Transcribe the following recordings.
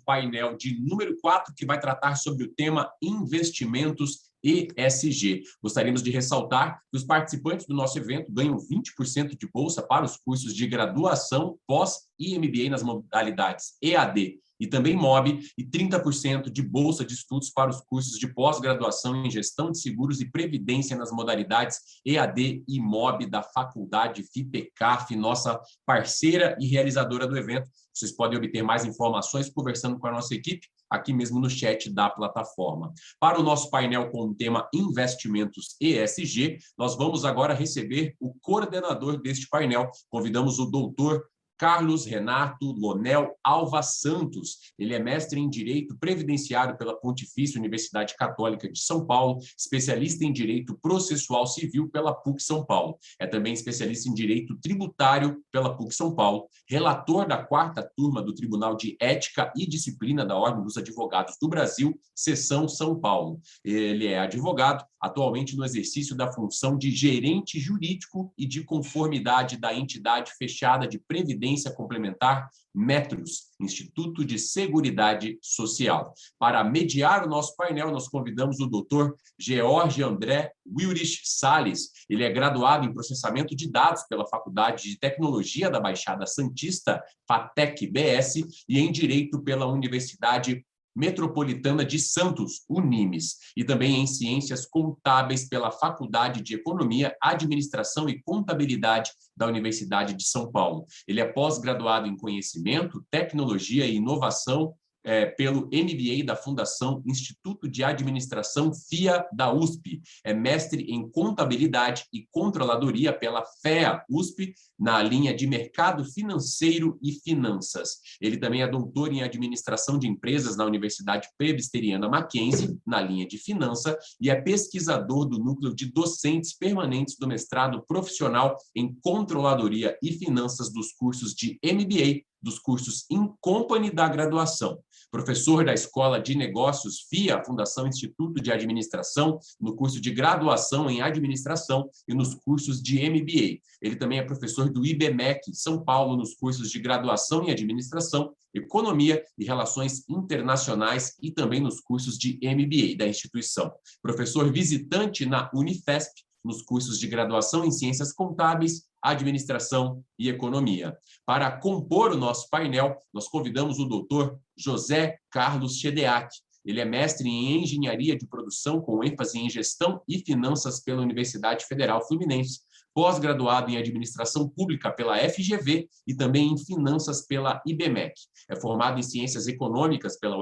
painel de número 4, que vai tratar sobre o tema investimentos ESG. Gostaríamos de ressaltar que os participantes do nosso evento ganham 20% de bolsa para os cursos de graduação, pós e MBA nas modalidades EAD e também MOB, e 30% de bolsa de estudos para os cursos de pós-graduação em gestão de seguros e previdência nas modalidades EAD e MOB da Faculdade FIPECAF, nossa parceira e realizadora do evento. Vocês podem obter mais informações conversando com a nossa equipe aqui mesmo no chat da plataforma. Para o nosso painel com o tema Investimentos ESG, nós vamos agora receber o coordenador deste painel. Convidamos o doutor Carlos Renato Lonel Alva Santos. Ele é mestre em Direito Previdenciário pela Pontifícia Universidade Católica de São Paulo, especialista em Direito Processual Civil pela PUC São Paulo. É também especialista em Direito Tributário pela PUC São Paulo, relator da 4ª turma do Tribunal de Ética e Disciplina da Ordem dos Advogados do Brasil, Seção São Paulo. Ele é advogado, atualmente no exercício da função de gerente jurídico e de conformidade da entidade fechada de previdência complementar Metros, Instituto de Seguridade Social. Para mediar o nosso painel, nós convidamos o doutor George André Wilrich Salles. Ele é graduado em processamento de dados pela Faculdade de Tecnologia da Baixada Santista, FATEC-BS, e em Direito pela Universidade Metropolitana de Santos, Unimes, e também em Ciências Contábeis pela Faculdade de Economia, Administração e Contabilidade da Universidade de São Paulo. Ele é pós-graduado em Conhecimento, Tecnologia e Inovação pelo MBA da Fundação Instituto de Administração FIA da USP. É mestre em Contabilidade e Controladoria pela FEA USP, na linha de Mercado Financeiro e Finanças. Ele também é doutor em Administração de Empresas na Universidade Presbiteriana Mackenzie, na linha de Finança, e é pesquisador do Núcleo de Docentes Permanentes do Mestrado Profissional em Controladoria e Finanças dos cursos de MBA, dos cursos In Company da graduação. Professor da Escola de Negócios FIA, Fundação Instituto de Administração, no curso de graduação em Administração e nos cursos de MBA. Ele também é professor do IBMEC, São Paulo, nos cursos de graduação em Administração, Economia e Relações Internacionais e também nos cursos de MBA da instituição. Professor visitante na Unifesp, nos cursos de graduação em Ciências Contábeis, Administração e Economia. Para compor o nosso painel, nós convidamos o doutor José Carlos Chedeac. Ele é mestre em Engenharia de Produção, com ênfase em Gestão e Finanças pela Universidade Federal Fluminense, pós-graduado em Administração Pública pela FGV e também em Finanças pela IBMEC. É formado em Ciências Econômicas pela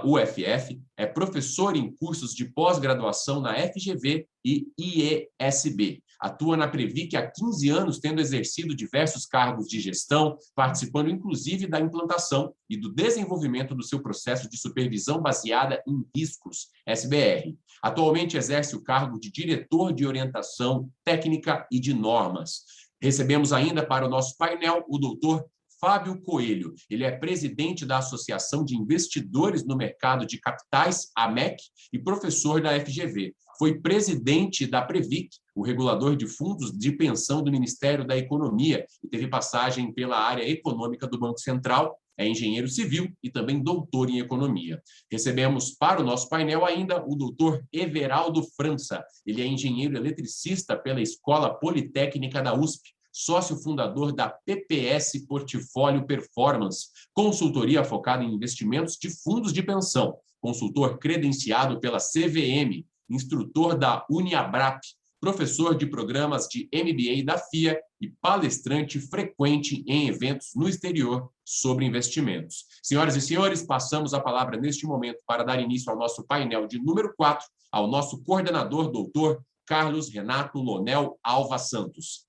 UFF, é professor em cursos de pós-graduação na FGV e IESB. Atua na Previc há 15 anos, tendo exercido diversos cargos de gestão, participando inclusive da implantação e do desenvolvimento do seu processo de supervisão baseada em riscos, SBR. Atualmente exerce o cargo de diretor de orientação técnica e de normas. Recebemos ainda para o nosso painel o doutor Fábio Coelho. Ele é presidente da Associação de Investidores no Mercado de Capitais, AMEC, e professor da FGV. Foi presidente da Previc, o regulador de fundos de pensão do Ministério da Economia, e teve passagem pela área econômica do Banco Central, é engenheiro civil e também doutor em economia. Recebemos para o nosso painel ainda o doutor Everaldo França. Ele é engenheiro eletricista pela Escola Politécnica da USP, sócio fundador da PPS Portfólio Performance, consultoria focada em investimentos de fundos de pensão, consultor credenciado pela CVM, instrutor da Uniabrap, professor de programas de MBA da FIA e palestrante frequente em eventos no exterior sobre investimentos. Senhoras e senhores, passamos a palavra neste momento para dar início ao nosso painel de número 4, ao nosso coordenador, doutor Carlos Renato Lonel Alva Santos.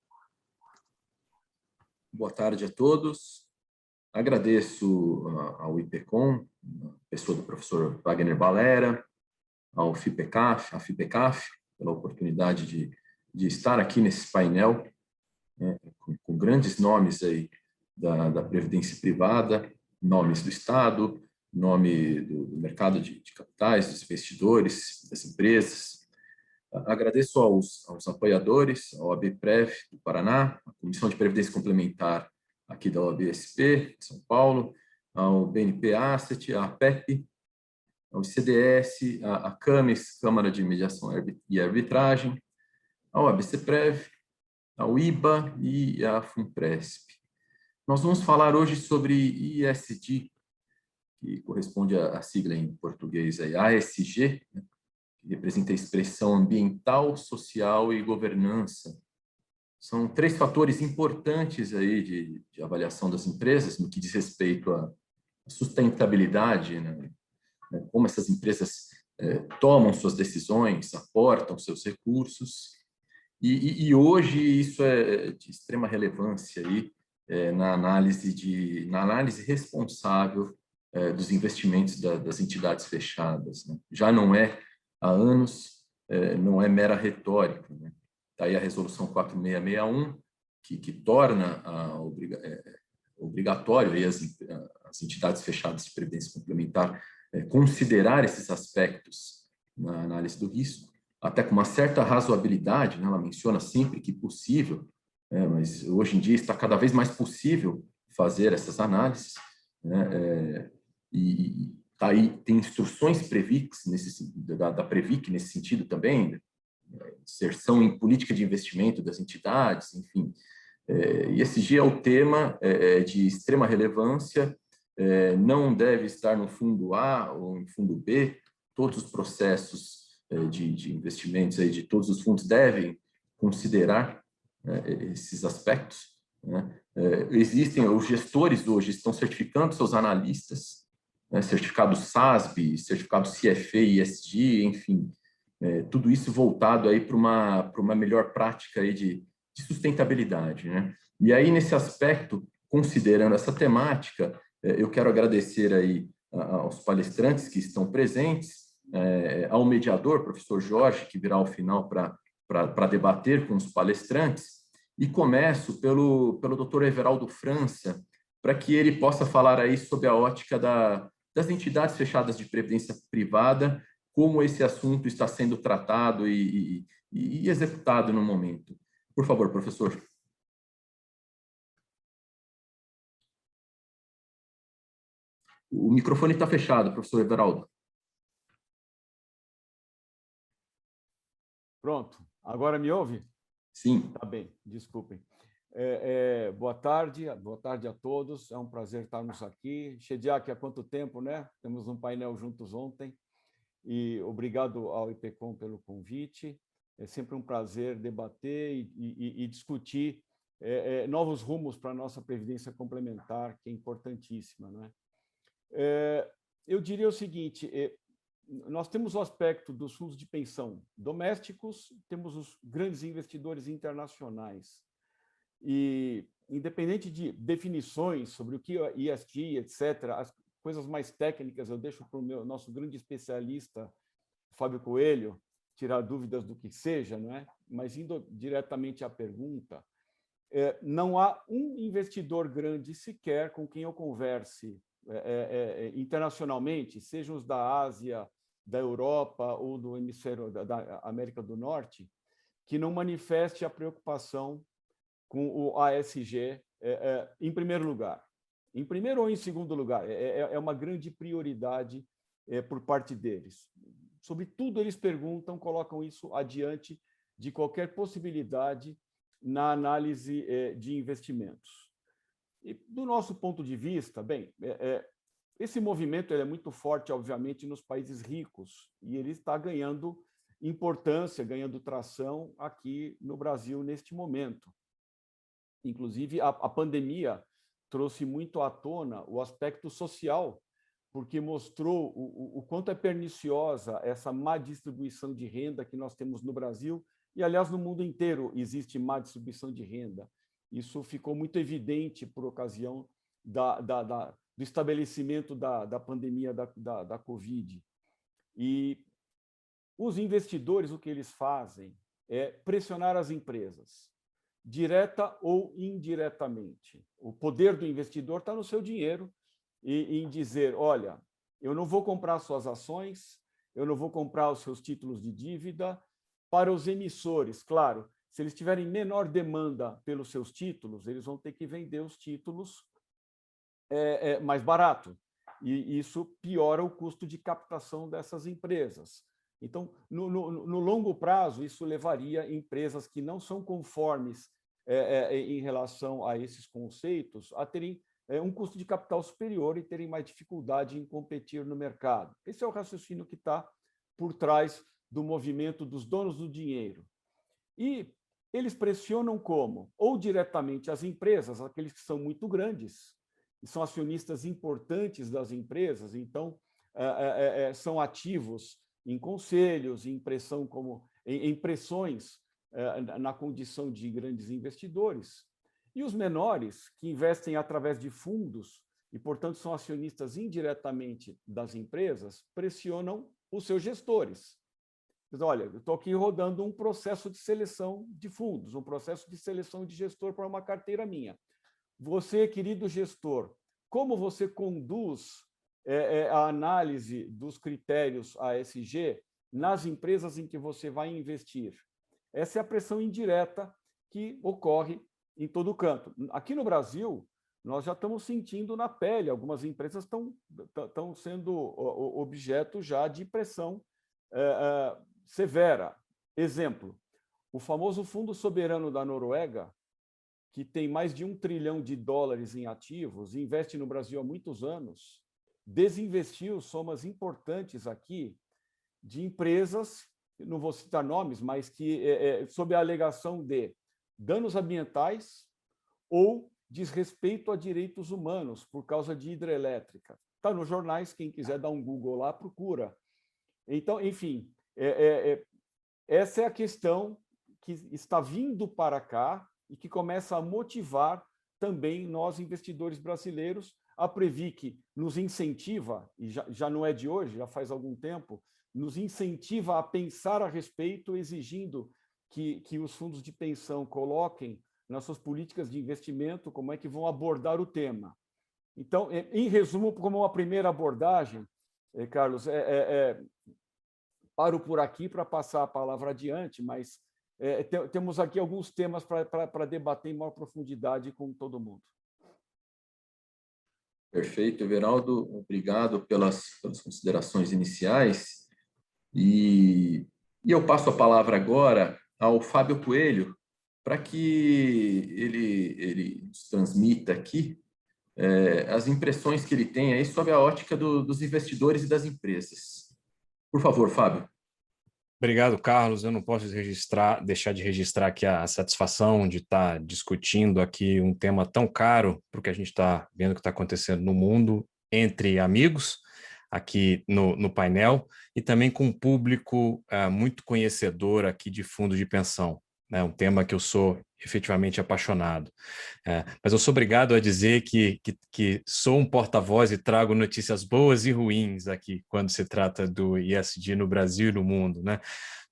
Boa tarde a todos. Agradeço ao IPECOM, a pessoa do professor Wagner Balera, ao FIPECAF, à FIPECAF, pela oportunidade de estar aqui nesse painel, né, com grandes nomes aí da Previdência Privada, nomes do Estado, nome do mercado de capitais, dos investidores, das empresas. Agradeço aos apoiadores, a OAB-Prev do Paraná, a Comissão de Previdência Complementar aqui da OAB-SP, de São Paulo, ao BNP Asset, à PEP, ao CDS, à CAMES, Câmara de Mediação e Arbitragem, ao ABCPrev, ao IBA e à FUNPRESP. Nós vamos falar hoje sobre ISD, que corresponde à sigla em português aí, ASG, né, que representa a expressão ambiental, social e governança. São 3 fatores importantes aí de avaliação das empresas no que diz respeito à sustentabilidade, né? Como essas empresas tomam suas decisões, aportam seus recursos. E hoje isso é de extrema relevância aí, na análise responsável dos investimentos das entidades fechadas, né? Já não é há anos, não é mera retórica, né? Está aí a resolução 4661, que torna obrigatório aí as entidades fechadas de previdência complementar considerar esses aspectos na análise do risco, até com uma certa razoabilidade, né? Ela menciona sempre que possível, mas hoje em dia está cada vez mais possível fazer essas análises, né? E aí tem instruções Previc da Previc nesse sentido também, inserção em política de investimento das entidades, enfim. ESG é o tema, de extrema relevância, não deve estar no fundo A ou no fundo B, todos os processos de investimentos aí, de todos os fundos devem considerar esses aspectos, né? Existem, os gestores hoje estão certificando seus analistas, né? Certificado SASB, certificado CFA, ESG, enfim, tudo isso voltado aí para uma melhor prática aí de sustentabilidade, né? E aí, nesse aspecto, considerando essa temática, eu quero agradecer aí aos palestrantes que estão presentes, ao mediador, professor Jorge, que virá ao final para debater com os palestrantes, e começo pelo Dr. Everaldo França, para que ele possa falar aí sobre a ótica das entidades fechadas de previdência privada, como esse assunto está sendo tratado e executado no momento. Por favor, professor. O microfone está fechado, professor Everaldo. Pronto. Agora me ouve? Sim. Tá bem, desculpem. Boa tarde a todos. É um prazer estarmos aqui. Shediak, há quanto tempo, né? Temos um painel juntos ontem. E obrigado ao IPCOM pelo convite. É sempre um prazer debater e discutir novos rumos para a nossa previdência complementar, que é importantíssima, não é? Eu diria o seguinte: nós temos o aspecto dos fundos de pensão domésticos, temos os grandes investidores internacionais. E, independente de definições sobre o que é ESG, etc., as coisas mais técnicas eu deixo para o nosso grande especialista, Fábio Coelho, tirar dúvidas do que seja, não é? Mas indo diretamente à pergunta, não há um investidor grande sequer com quem eu converse internacionalmente, sejam os da Ásia, da Europa ou do hemisfério da América do Norte, que não manifeste a preocupação com o ASG em primeiro lugar. Em primeiro ou em segundo lugar, é uma grande prioridade por parte deles. Sobre tudo, eles perguntam, colocam isso adiante de qualquer possibilidade na análise de investimentos. E, do nosso ponto de vista, bem, esse movimento é muito forte, obviamente, nos países ricos, e ele está ganhando importância, ganhando tração aqui no Brasil neste momento. Inclusive, a pandemia trouxe muito à tona o aspecto social, porque mostrou o quanto é perniciosa essa má distribuição de renda que nós temos no Brasil, e, aliás, no mundo inteiro existe má distribuição de renda. Isso ficou muito evidente por ocasião do estabelecimento da pandemia da Covid. E os investidores, o que eles fazem é pressionar as empresas, direta ou indiretamente. O poder do investidor está no seu dinheiro e em dizer, olha, eu não vou comprar suas ações, eu não vou comprar os seus títulos de dívida. Para os emissores, claro, se eles tiverem menor demanda pelos seus títulos, eles vão ter que vender os títulos mais barato. E isso piora o custo de captação dessas empresas. Então, no longo prazo, isso levaria empresas que não são conformes em relação a esses conceitos a terem um custo de capital superior e terem mais dificuldade em competir no mercado. Esse é o raciocínio que está por trás do movimento dos donos do dinheiro. E eles pressionam como? Ou diretamente as empresas, aqueles que são muito grandes, e são acionistas importantes das empresas, então são ativos em conselhos, em pressões na condição de grandes investidores. E os menores, que investem através de fundos e, portanto, são acionistas indiretamente das empresas, pressionam os seus gestores. Olha, eu estou aqui rodando um processo de seleção de fundos, um processo de seleção de gestor para uma carteira minha. Você, querido gestor, como você conduz a análise dos critérios ASG nas empresas em que você vai investir? Essa é a pressão indireta que ocorre em todo canto. Aqui no Brasil, nós já estamos sentindo na pele, algumas empresas estão sendo objeto já de pressão severa. Exemplo, o famoso Fundo Soberano da Noruega, que tem mais de $1 trilhão em ativos, investe no Brasil há muitos anos, desinvestiu somas importantes aqui de empresas, não vou citar nomes, mas que, sob a alegação de danos ambientais ou desrespeito a direitos humanos por causa de hidrelétrica. Está nos jornais, quem quiser dar um Google lá, procura. Então, enfim, essa é a questão que está vindo para cá e que começa a motivar também nós, investidores brasileiros. A Previc nos incentiva, e já não é de hoje, já faz algum tempo, nos incentiva a pensar a respeito, exigindo que os fundos de pensão coloquem nas suas políticas de investimento como é que vão abordar o tema. Então, em resumo, como uma primeira abordagem, Carlos, paro por aqui para passar a palavra adiante, mas temos aqui alguns temas para debater em maior profundidade com todo mundo. Perfeito, Everaldo. Obrigado pelas considerações iniciais. E eu passo a palavra agora ao Fábio Coelho, para que ele nos transmita aqui as impressões que ele tem aí sobre a ótica dos investidores e das empresas. Por favor, Fábio. Obrigado, Carlos. Eu não posso deixar de registrar aqui a satisfação de estar discutindo aqui um tema tão caro para o que a gente está vendo que está acontecendo no mundo, entre amigos, aqui no painel, e também com um público muito conhecedor aqui de fundos de pensão. É um tema que eu sou efetivamente apaixonado. Mas eu sou obrigado a dizer que sou um porta-voz e trago notícias boas e ruins aqui, quando se trata do ESG no Brasil e no mundo, né?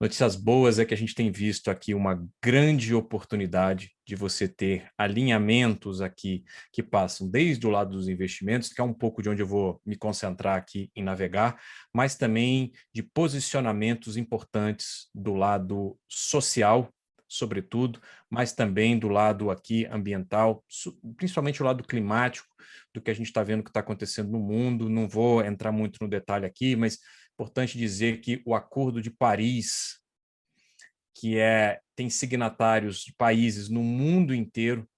Notícias boas é que a gente tem visto aqui uma grande oportunidade de você ter alinhamentos aqui que passam desde o lado dos investimentos, que é um pouco de onde eu vou me concentrar aqui em navegar, mas também de posicionamentos importantes do lado social, sobretudo, mas também do lado aqui ambiental, principalmente o lado climático, do que a gente está vendo que está acontecendo no mundo. Não vou entrar muito no detalhe aqui, mas é importante dizer que o Acordo de Paris, que tem signatários de países no mundo inteiro,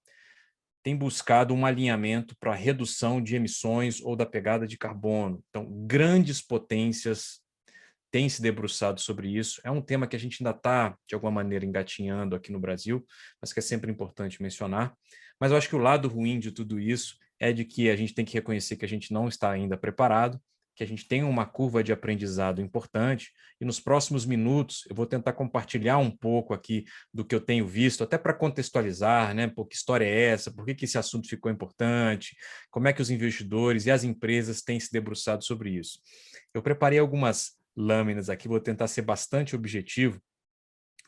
tem buscado um alinhamento para a redução de emissões ou da pegada de carbono. Então, grandes potências tem se debruçado sobre isso. É um tema que a gente ainda está, de alguma maneira, engatinhando aqui no Brasil, mas que é sempre importante mencionar. Mas eu acho que o lado ruim de tudo isso é de que a gente tem que reconhecer que a gente não está ainda preparado, que a gente tem uma curva de aprendizado importante, e nos próximos minutos eu vou tentar compartilhar um pouco aqui do que eu tenho visto, até para contextualizar, né? Pô, que história é essa? Por que esse assunto ficou importante? Como é que os investidores e as empresas têm se debruçado sobre isso? Eu preparei algumas lâminas aqui, vou tentar ser bastante objetivo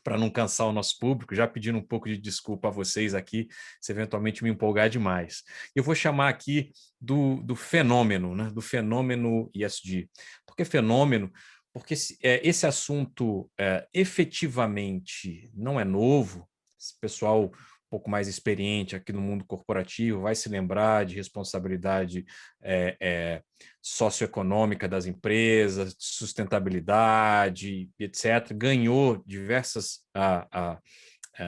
para não cansar o nosso público, já pedindo um pouco de desculpa a vocês aqui, se eventualmente me empolgar demais. Eu vou chamar aqui do fenômeno, né? Do fenômeno ESG. Por que fenômeno? Porque esse assunto efetivamente não é novo. Esse pessoal pouco mais experiente aqui no mundo corporativo vai se lembrar de responsabilidade socioeconômica das empresas, de sustentabilidade, etc. Ganhou diversas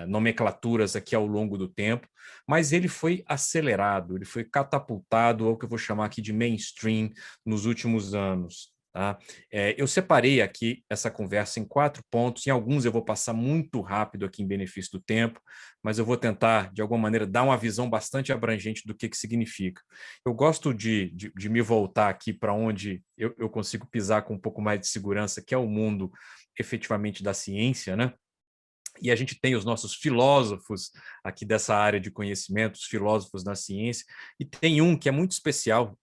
nomenclaturas aqui ao longo do tempo, mas ele foi acelerado, ele foi catapultado ao que eu vou chamar aqui de mainstream nos últimos anos. Tá? Eu separei aqui essa conversa em 4 pontos, em alguns eu vou passar muito rápido aqui em benefício do tempo, mas eu vou tentar, de alguma maneira, dar uma visão bastante abrangente do que significa. Eu gosto de me voltar aqui para onde eu consigo pisar com um pouco mais de segurança, que é o mundo efetivamente da ciência, né? E a gente tem os nossos filósofos aqui dessa área de conhecimento, os filósofos da ciência, e tem um que é muito especial,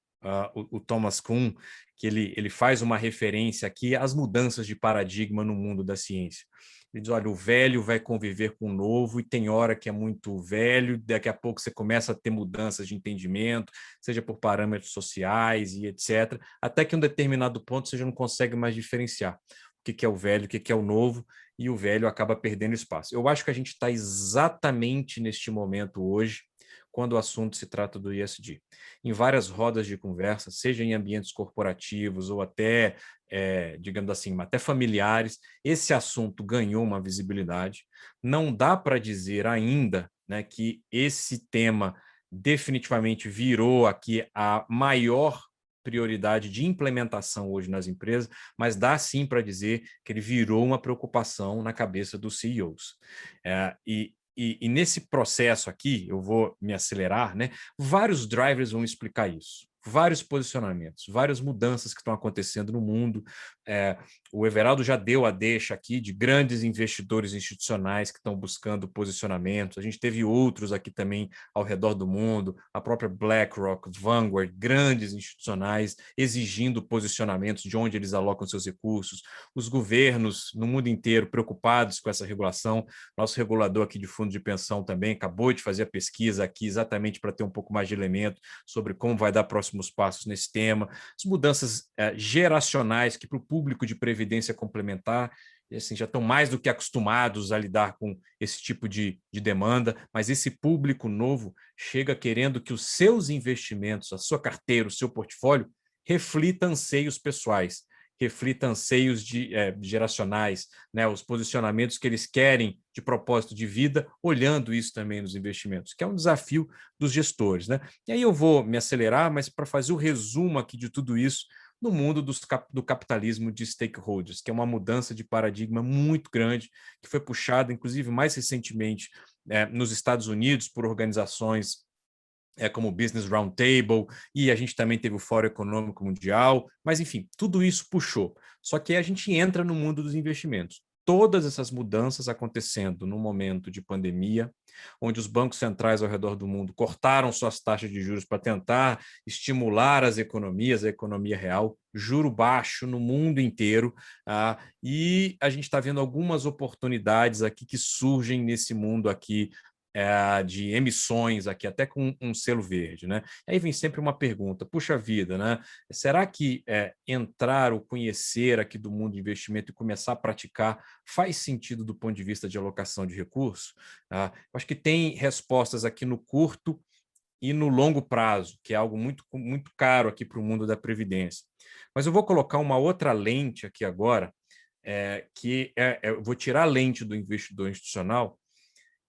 o Thomas Kuhn, que ele faz uma referência aqui às mudanças de paradigma no mundo da ciência. Ele diz, olha, o velho vai conviver com o novo e tem hora que é muito velho, daqui a pouco você começa a ter mudanças de entendimento, seja por parâmetros sociais e etc., até que em um determinado ponto você já não consegue mais diferenciar o que é o velho, o que é o novo, e o velho acaba perdendo espaço. Eu acho que a gente está exatamente neste momento hoje, quando o assunto se trata do ESG. Em várias rodas de conversa, seja em ambientes corporativos ou até, digamos assim, até familiares, esse assunto ganhou uma visibilidade. Não dá para dizer ainda, né, que esse tema definitivamente virou aqui a maior prioridade de implementação hoje nas empresas, mas dá sim para dizer que ele virou uma preocupação na cabeça dos CEOs. E nesse processo aqui, eu vou me acelerar, né? Vários drivers vão explicar isso. Vários posicionamentos, várias mudanças que estão acontecendo no mundo. O Everaldo já deu a deixa aqui de grandes investidores institucionais que estão buscando posicionamentos. A gente teve outros aqui também ao redor do mundo, a própria BlackRock, Vanguard, grandes institucionais exigindo posicionamentos de onde eles alocam seus recursos. Os governos no mundo inteiro preocupados com essa regulação. Nosso regulador aqui de fundo de pensão também acabou de fazer a pesquisa aqui exatamente para ter um pouco mais de elemento sobre como vai dar próximos passos nesse tema, as mudanças geracionais que para o público de previdência complementar assim, já estão mais do que acostumados a lidar com esse tipo de demanda, mas esse público novo chega querendo que os seus investimentos, a sua carteira, o seu portfólio, reflita anseios pessoais, reflita anseios geracionais, né, os posicionamentos que eles querem de propósito de vida, olhando isso também nos investimentos, que é um desafio dos gestores, né? E aí eu vou me acelerar, mas para fazer o resumo aqui de tudo isso, no mundo do capitalismo de stakeholders, que é uma mudança de paradigma muito grande, que foi puxada, inclusive, mais recentemente nos Estados Unidos por organizações como o Business Roundtable, e a gente também teve o Fórum Econômico Mundial, mas, enfim, tudo isso puxou. Só que aí a gente entra no mundo dos investimentos. Todas essas mudanças acontecendo no momento de pandemia, onde os bancos centrais ao redor do mundo cortaram suas taxas de juros para tentar estimular as economias, a economia real, juro baixo no mundo inteiro, e a gente está vendo algumas oportunidades aqui que surgem nesse mundo aqui de emissões aqui, até com um selo verde, né? Aí vem sempre uma pergunta, puxa vida, né? Será que entrar ou conhecer aqui do mundo de investimento e começar a praticar faz sentido do ponto de vista de alocação de recursos? Eu acho que tem respostas aqui no curto e no longo prazo, que é algo muito, muito caro aqui para o mundo da previdência. Mas eu vou colocar uma outra lente aqui agora, eu vou tirar a lente do investidor institucional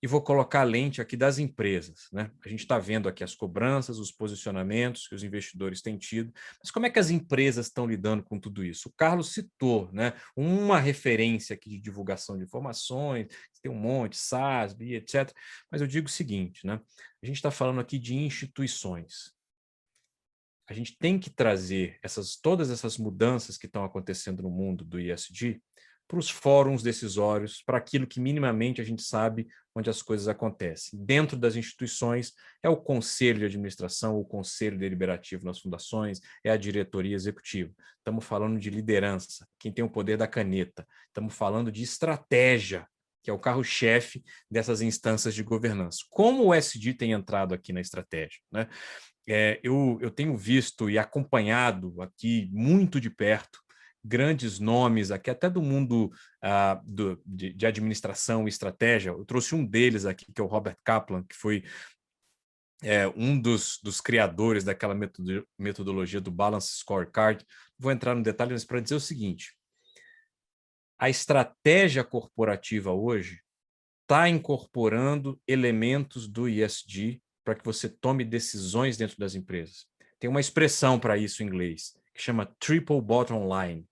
e vou colocar a lente aqui das empresas, né? A gente está vendo aqui as cobranças, os posicionamentos que os investidores têm tido, mas como é que as empresas estão lidando com tudo isso? O Carlos citou, né, uma referência aqui de divulgação de informações, tem um monte, SASB, etc. Mas eu digo o seguinte, né? A gente está falando aqui de instituições. A gente tem que trazer todas essas mudanças que estão acontecendo no mundo do ESG para os fóruns decisórios, para aquilo que minimamente a gente sabe onde as coisas acontecem. Dentro das instituições é o conselho de administração, o conselho deliberativo nas fundações, é a diretoria executiva. Estamos falando de liderança, quem tem o poder da caneta. Estamos falando de estratégia, que é o carro-chefe dessas instâncias de governança. Como o ESG tem entrado aqui na estratégia, né? Eu tenho visto e acompanhado aqui muito de perto grandes nomes aqui, até do mundo de administração e estratégia. Eu trouxe um deles aqui, que é o Robert Kaplan, que foi um dos criadores daquela metodologia do Balance Scorecard. Vou entrar no detalhe, mas para dizer o seguinte: a estratégia corporativa hoje está incorporando elementos do ESG para que você tome decisões dentro das empresas. Tem uma expressão para isso em inglês, que chama triple bottom line.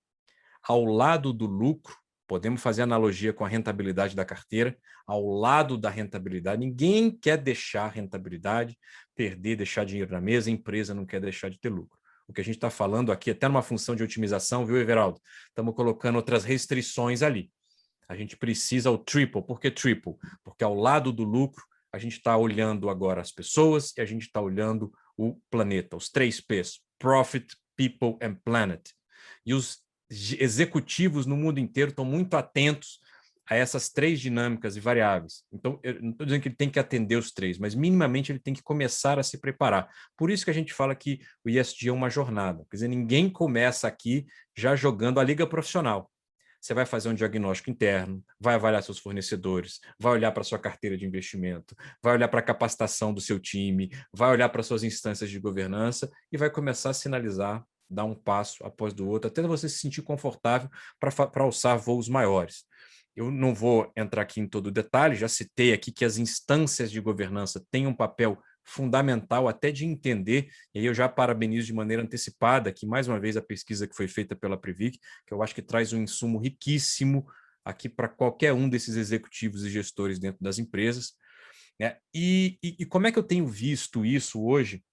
Ao lado do lucro, podemos fazer analogia com a rentabilidade da carteira, ao lado da rentabilidade, ninguém quer deixar rentabilidade, perder, deixar dinheiro na mesa, a empresa não quer deixar de ter lucro. O que a gente está falando aqui, até numa função de otimização, viu, Everaldo? Estamos colocando outras restrições ali. A gente precisa o triple. Por que triple? Porque ao lado do lucro, a gente está olhando agora as pessoas e a gente está olhando o planeta, os 3 P's, Profit, People and Planet. E os executivos no mundo inteiro estão muito atentos a essas 3 dinâmicas e variáveis. Então, eu não estou dizendo que ele tem que atender os 3, mas minimamente ele tem que começar a se preparar. Por isso que a gente fala que o ESG é uma jornada. Quer dizer, ninguém começa aqui já jogando a liga profissional. Você vai fazer um diagnóstico interno, vai avaliar seus fornecedores, vai olhar para a sua carteira de investimento, vai olhar para a capacitação do seu time, vai olhar para suas instâncias de governança e vai começar a sinalizar, dar um passo após do outro, até você se sentir confortável para alçar voos maiores. Eu não vou entrar aqui em todo o detalhe, já citei aqui que as instâncias de governança têm um papel fundamental até de entender, e aí eu já parabenizo de maneira antecipada aqui, mais uma vez, a pesquisa que foi feita pela Privic, que eu acho que traz um insumo riquíssimo aqui para qualquer um desses executivos e gestores dentro das empresas. Né? E como é que eu tenho visto isso hoje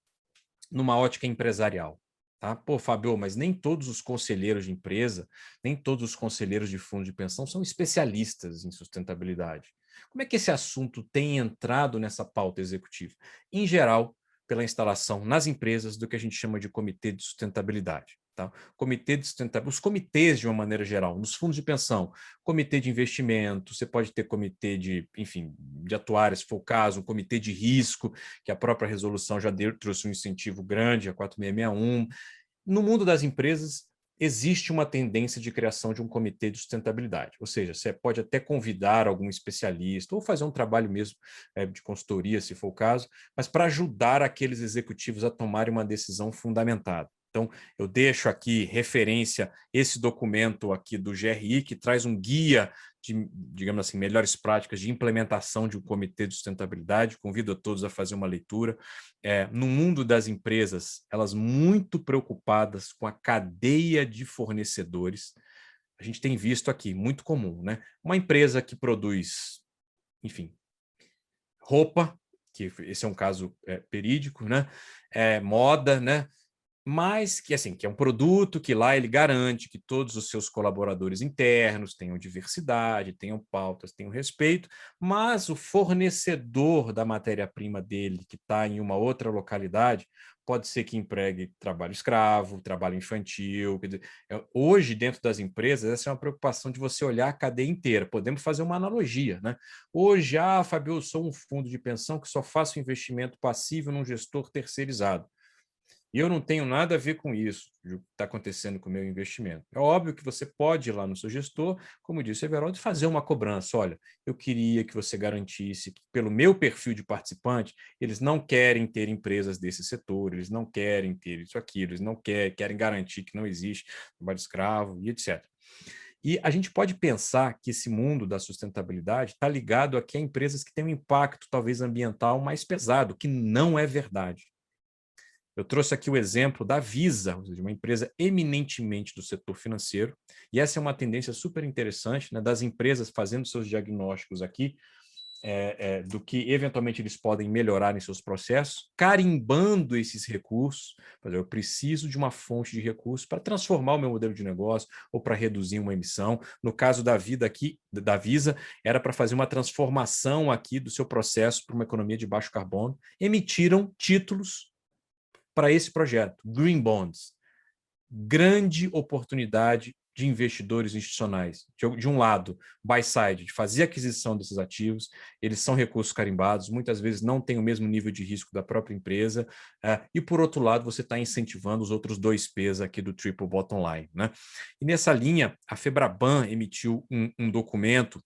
numa ótica empresarial? Tá? Pô, Fábio, mas nem todos os conselheiros de empresa, nem todos os conselheiros de fundo de pensão são especialistas em sustentabilidade. Como é que esse assunto tem entrado nessa pauta executiva? Em geral, pela instalação nas empresas do que a gente chama de comitê de sustentabilidade. Tá? Comitê de sustentabilidade, os comitês de uma maneira geral, nos fundos de pensão, comitê de investimento, você pode ter comitê de, enfim, de atuários, se for o caso, um comitê de risco, que a própria resolução já trouxe um incentivo grande, a 4661. No mundo das empresas, existe uma tendência de criação de um comitê de sustentabilidade, ou seja, você pode até convidar algum especialista ou fazer um trabalho mesmo de consultoria, se for o caso, mas para ajudar aqueles executivos a tomarem uma decisão fundamentada. Então, eu deixo aqui referência esse documento aqui do GRI, que traz um guia de, digamos assim, melhores práticas de implementação de um comitê de sustentabilidade. Convido a todos a fazer uma leitura. No mundo das empresas, elas muito preocupadas com a cadeia de fornecedores. A gente tem visto aqui, muito comum, né? Uma empresa que produz, enfim, roupa, que esse é um caso verídico, né? Moda, né? Mas que, assim, que é um produto que lá ele garante que todos os seus colaboradores internos tenham diversidade, tenham pautas, tenham respeito, mas o fornecedor da matéria-prima dele, que está em uma outra localidade, pode ser que empregue trabalho escravo, trabalho infantil. Quer dizer, hoje, dentro das empresas, essa é uma preocupação de você olhar a cadeia inteira. Podemos fazer uma analogia, né? Hoje, Fábio, eu sou um fundo de pensão que só faço investimento passivo num gestor terceirizado. E eu não tenho nada a ver com isso, o que está acontecendo com o meu investimento. É óbvio que você pode ir lá no seu gestor, como disse o Everaldo, fazer uma cobrança. Olha, eu queria que você garantisse que, pelo meu perfil de participante, eles não querem ter empresas desse setor, eles não querem ter isso, aquilo, eles não querem garantir que não existe trabalho escravo e etc. E a gente pode pensar que esse mundo da sustentabilidade está ligado aqui a empresas que têm um impacto, talvez, ambiental mais pesado, que não é verdade. Eu trouxe aqui o exemplo da Visa, ou seja, uma empresa eminentemente do setor financeiro, e essa é uma tendência super interessante, né, das empresas fazendo seus diagnósticos aqui, do que eventualmente eles podem melhorar em seus processos, carimbando esses recursos. Eu preciso de uma fonte de recursos para transformar o meu modelo de negócio ou para reduzir uma emissão. No caso da Visa, era para fazer uma transformação aqui do seu processo para uma economia de baixo carbono. Emitiram títulos para esse projeto, Green Bonds. Grande oportunidade de investidores institucionais. De um lado, buy side, de fazer aquisição desses ativos, eles são recursos carimbados, muitas vezes não têm o mesmo nível de risco da própria empresa, e por outro lado, você está incentivando os outros 2 P's aqui do triple bottom line, né? E nessa linha, a Febraban emitiu um documento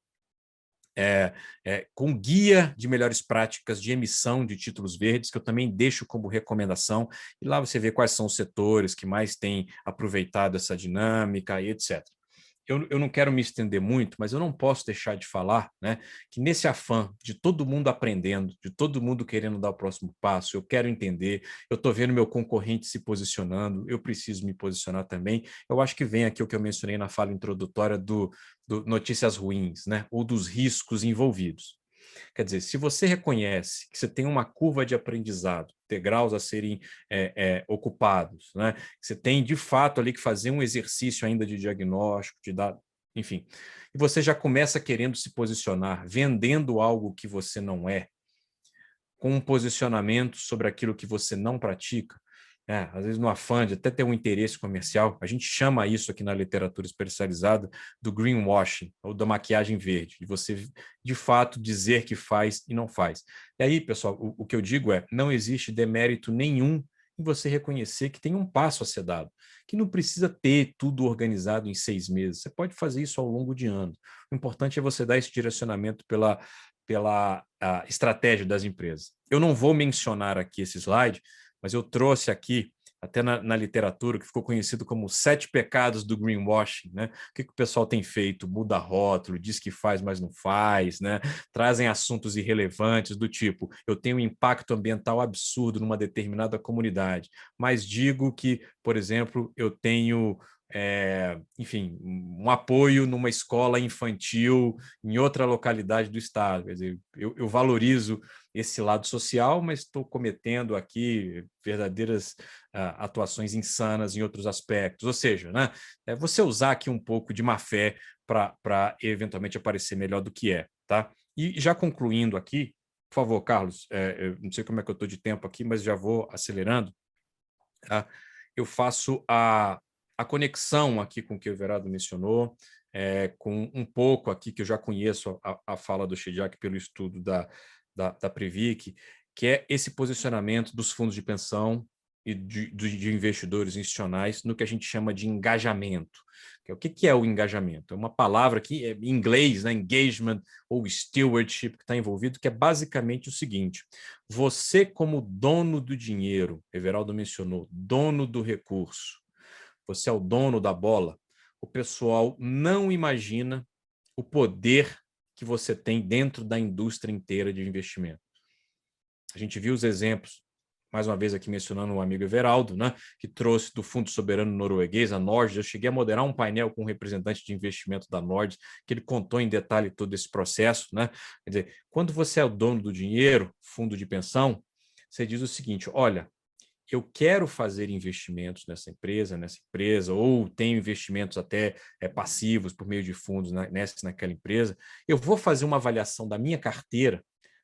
com guia de melhores práticas de emissão de títulos verdes, que eu também deixo como recomendação, e lá você vê quais são os setores que mais têm aproveitado essa dinâmica e etc. Eu não quero me estender muito, mas eu não posso deixar de falar, né, que nesse afã de todo mundo aprendendo, de todo mundo querendo dar o próximo passo, eu quero entender, eu estou vendo meu concorrente se posicionando, eu preciso me posicionar também. Eu acho que vem aqui o que eu mencionei na fala introdutória do notícias ruins, né, ou dos riscos envolvidos. Quer dizer, se você reconhece que você tem uma curva de aprendizado, degraus a serem ocupados, né? Que você tem, de fato, ali que fazer um exercício ainda de diagnóstico, de dar, enfim, e você já começa querendo se posicionar, vendendo algo que você não é, com um posicionamento sobre aquilo que você não pratica, às vezes no afã de até ter um interesse comercial, a gente chama isso aqui na literatura especializada do greenwashing, ou da maquiagem verde, de você, de fato, dizer que faz e não faz. E aí, pessoal, o que eu digo não existe demérito nenhum em você reconhecer que tem um passo a ser dado, que não precisa ter tudo organizado em 6 meses, você pode fazer isso ao longo de anos. O importante é você dar esse direcionamento pela estratégia das empresas. Eu não vou mencionar aqui esse slide, mas eu trouxe aqui, até na literatura, que ficou conhecido como 7 pecados do greenwashing, né? O que o pessoal tem feito? Muda rótulo, diz que faz, mas não faz, né? Trazem assuntos irrelevantes do tipo, eu tenho um impacto ambiental absurdo numa determinada comunidade, mas digo que, por exemplo, eu tenho enfim, um apoio numa escola infantil em outra localidade do estado. Quer dizer, eu valorizo esse lado social, mas estou cometendo aqui verdadeiras atuações insanas em outros aspectos. Ou seja, né, você usar aqui um pouco de má fé para eventualmente aparecer melhor do que é. Tá? E já concluindo aqui, por favor, Carlos, eu não sei como é que eu estou de tempo aqui, mas já vou acelerando. Tá? Eu faço a conexão aqui com o que o Everaldo mencionou, com um pouco aqui que eu já conheço a fala do Shediac pelo estudo da Previc, que é esse posicionamento dos fundos de pensão e de investidores institucionais no que a gente chama de engajamento. O que é o engajamento? É uma palavra que em inglês, né, engagement ou stewardship, que está envolvido, que é basicamente o seguinte: você como dono do dinheiro, Everaldo mencionou, dono do recurso, você é o dono da bola, o pessoal não imagina o poder que você tem dentro da indústria inteira de investimento. A gente viu os exemplos, mais uma vez aqui mencionando o amigo Everaldo, né, que trouxe do Fundo Soberano Norueguês, a Norges. Eu cheguei a moderar um painel com um representante de investimento da Norges, que ele contou em detalhe todo esse processo. Né? Quer dizer, quando você é o dono do dinheiro, fundo de pensão, você diz o seguinte: olha, eu quero fazer investimentos nessa empresa, ou tenho investimentos até passivos por meio de fundos naquela empresa, eu vou fazer uma avaliação da minha carteira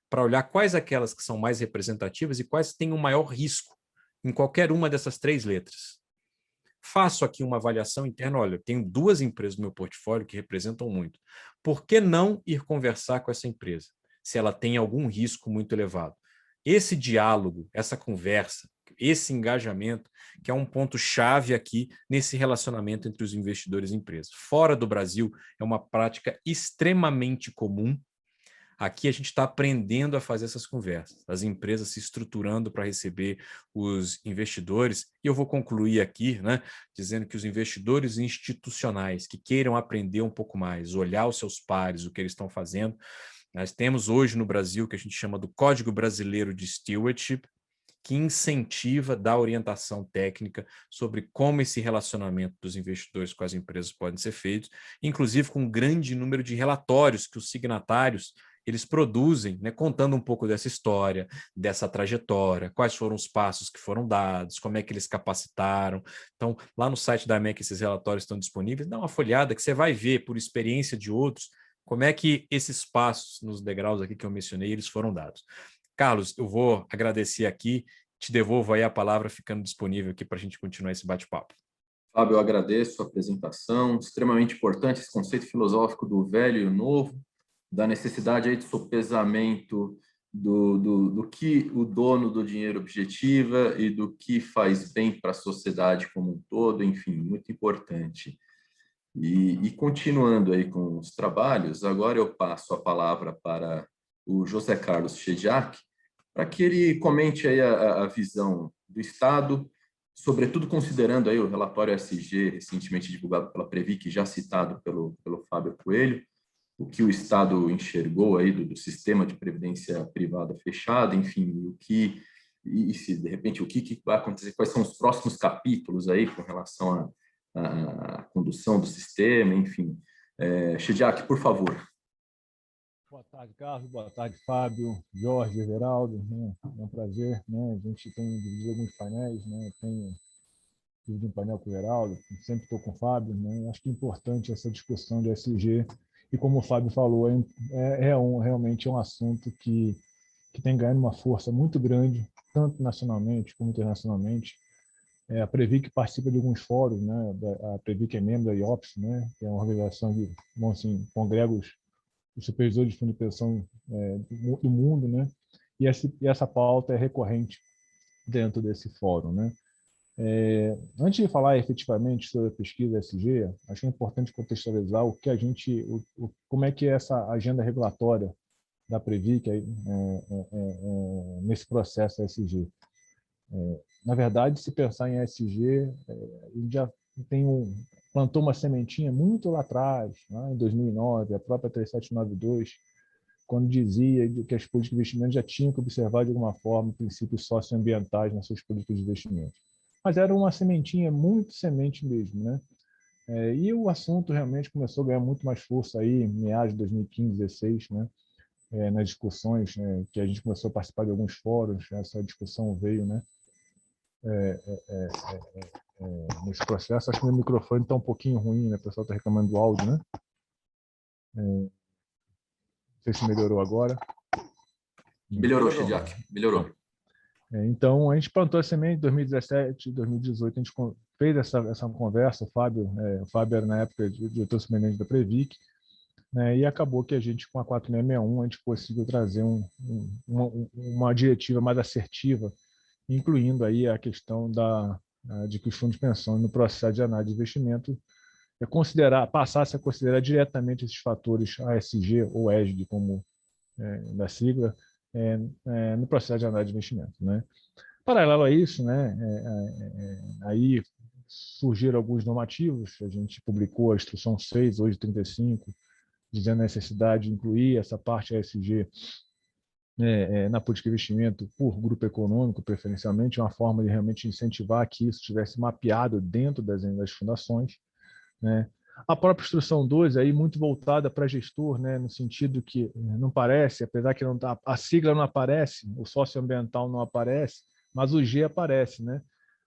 para olhar quais aquelas que são mais representativas e quais têm o maior risco em qualquer uma dessas 3 letras. Faço aqui uma avaliação interna, olha, eu tenho 2 empresas no meu portfólio que representam muito. Por que não ir conversar com essa empresa, se ela tem algum risco muito elevado? Esse diálogo, essa conversa, esse engajamento, que é um ponto-chave aqui nesse relacionamento entre os investidores e empresas. Fora do Brasil, é uma prática extremamente comum. Aqui a gente está aprendendo a fazer essas conversas, as empresas se estruturando para receber os investidores. E eu vou concluir aqui, né, dizendo que os investidores institucionais que queiram aprender um pouco mais, olhar os seus pares, o que eles estão fazendo, nós temos hoje no Brasil o que a gente chama do Código Brasileiro de Stewardship, que incentiva, dá orientação técnica sobre como esse relacionamento dos investidores com as empresas pode ser feito, inclusive com um grande número de relatórios que os signatários eles produzem, né, contando um pouco dessa história, dessa trajetória, quais foram os passos que foram dados, como é que eles capacitaram. Então, lá no site da AMEC, esses relatórios estão disponíveis. Dá uma folhada que você vai ver, por experiência de outros, como é que esses passos nos degraus aqui que eu mencionei, eles foram dados. Carlos, eu vou agradecer aqui, te devolvo aí a palavra ficando disponível aqui para a gente continuar esse bate-papo. Fábio, eu agradeço a apresentação, extremamente importante esse conceito filosófico do velho e o novo, da necessidade aí de sopesamento do que o dono do dinheiro objetiva e do que faz bem para a sociedade como um todo, enfim, muito importante. E continuando aí com os trabalhos, agora eu passo a palavra para o José Carlos Chediak, para que ele comente aí a visão do Estado, sobretudo considerando aí o relatório SG recentemente divulgado pela Previc, já citado pelo Fábio Coelho, o que o Estado enxergou aí do sistema de previdência privada fechada, enfim, e se de repente o que vai acontecer, quais são os próximos capítulos aí com relação à condução do sistema, enfim. Chediak, por favor. Boa tarde, Carlos. Boa tarde, Fábio, Jorge, Everaldo. Né? É um prazer. Né? A gente tem dividido alguns painéis. Né? Tenho dividido um painel com o Everaldo, sempre estou com o Fábio. Né? Acho que é importante essa discussão de SG. E como o Fábio falou, realmente é um assunto que tem ganhado uma força muito grande, tanto nacionalmente como internacionalmente. A Previc participa de alguns fóruns. Né? A Previc é membro da IOPS, né? Que é uma organização que congrega os supervisores de fundo de pensão do mundo, né? E essa pauta é recorrente dentro desse fórum, né? Antes de falar efetivamente sobre a pesquisa SG, acho importante contextualizar como é que é essa agenda regulatória da Previc nesse processo SG. Na verdade, se pensar em SG, já plantou uma sementinha muito lá atrás, né, em 2009, a própria 3792, quando dizia que as políticas de investimento já tinham que observar de alguma forma princípios socioambientais nas suas políticas de investimento. Mas era uma sementinha, muito semente mesmo, né? E o assunto realmente começou a ganhar muito mais força aí em meados de 2015, 2016, né? Nas discussões, né, que a gente começou a participar de alguns fóruns, essa discussão veio, né? Nesse processo. Acho que meu microfone está um pouquinho ruim, né? O pessoal está reclamando do áudio, né? Não sei se melhorou agora. Melhorou, Chediak, melhorou. Então, a gente plantou a semente em 2017, 2018, a gente fez essa conversa, o Fábio era na época diretor superintendente da Previc, né, e acabou que a gente, com a 4661, a gente conseguiu trazer uma diretiva mais assertiva, incluindo aí a questão de que os fundos de pensão, no processo de análise de investimento, passasse a considerar diretamente esses fatores ASG ou ESG, como da sigla, no processo de análise de investimento, né? Paralelo a isso, né, aí surgiram alguns normativos, a gente publicou a Instrução 6, hoje 35, dizendo a necessidade de incluir essa parte ASG na política de investimento por grupo econômico, preferencialmente, uma forma de realmente incentivar que isso estivesse mapeado dentro das fundações, né? A própria Instrução 12, aí, muito voltada para gestor, né, no sentido que não parece, apesar que a sigla não aparece, o socioambiental não aparece, mas o G aparece, né?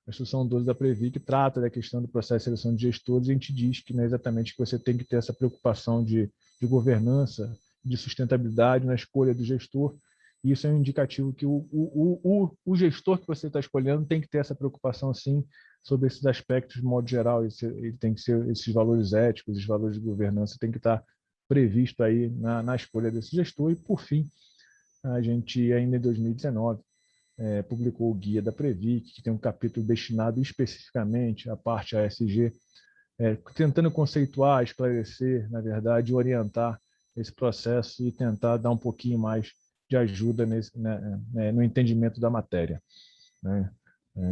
A Instrução 12 da Previc trata da questão do processo de seleção de gestores e a gente diz que, né, exatamente que você tem que ter essa preocupação de governança, de sustentabilidade na escolha do gestor. E isso é um indicativo que o gestor que você está escolhendo tem que ter essa preocupação, sim, sobre esses aspectos de modo geral. Ele tem que ser esses valores éticos, esses valores de governança tem que estar previsto aí na escolha desse gestor. E, por fim, a gente, ainda em 2019, publicou o Guia da Previc, que tem um capítulo destinado especificamente à parte ASG, tentando conceituar, esclarecer, na verdade, orientar esse processo e tentar dar um pouquinho mais de ajuda no entendimento da matéria, né?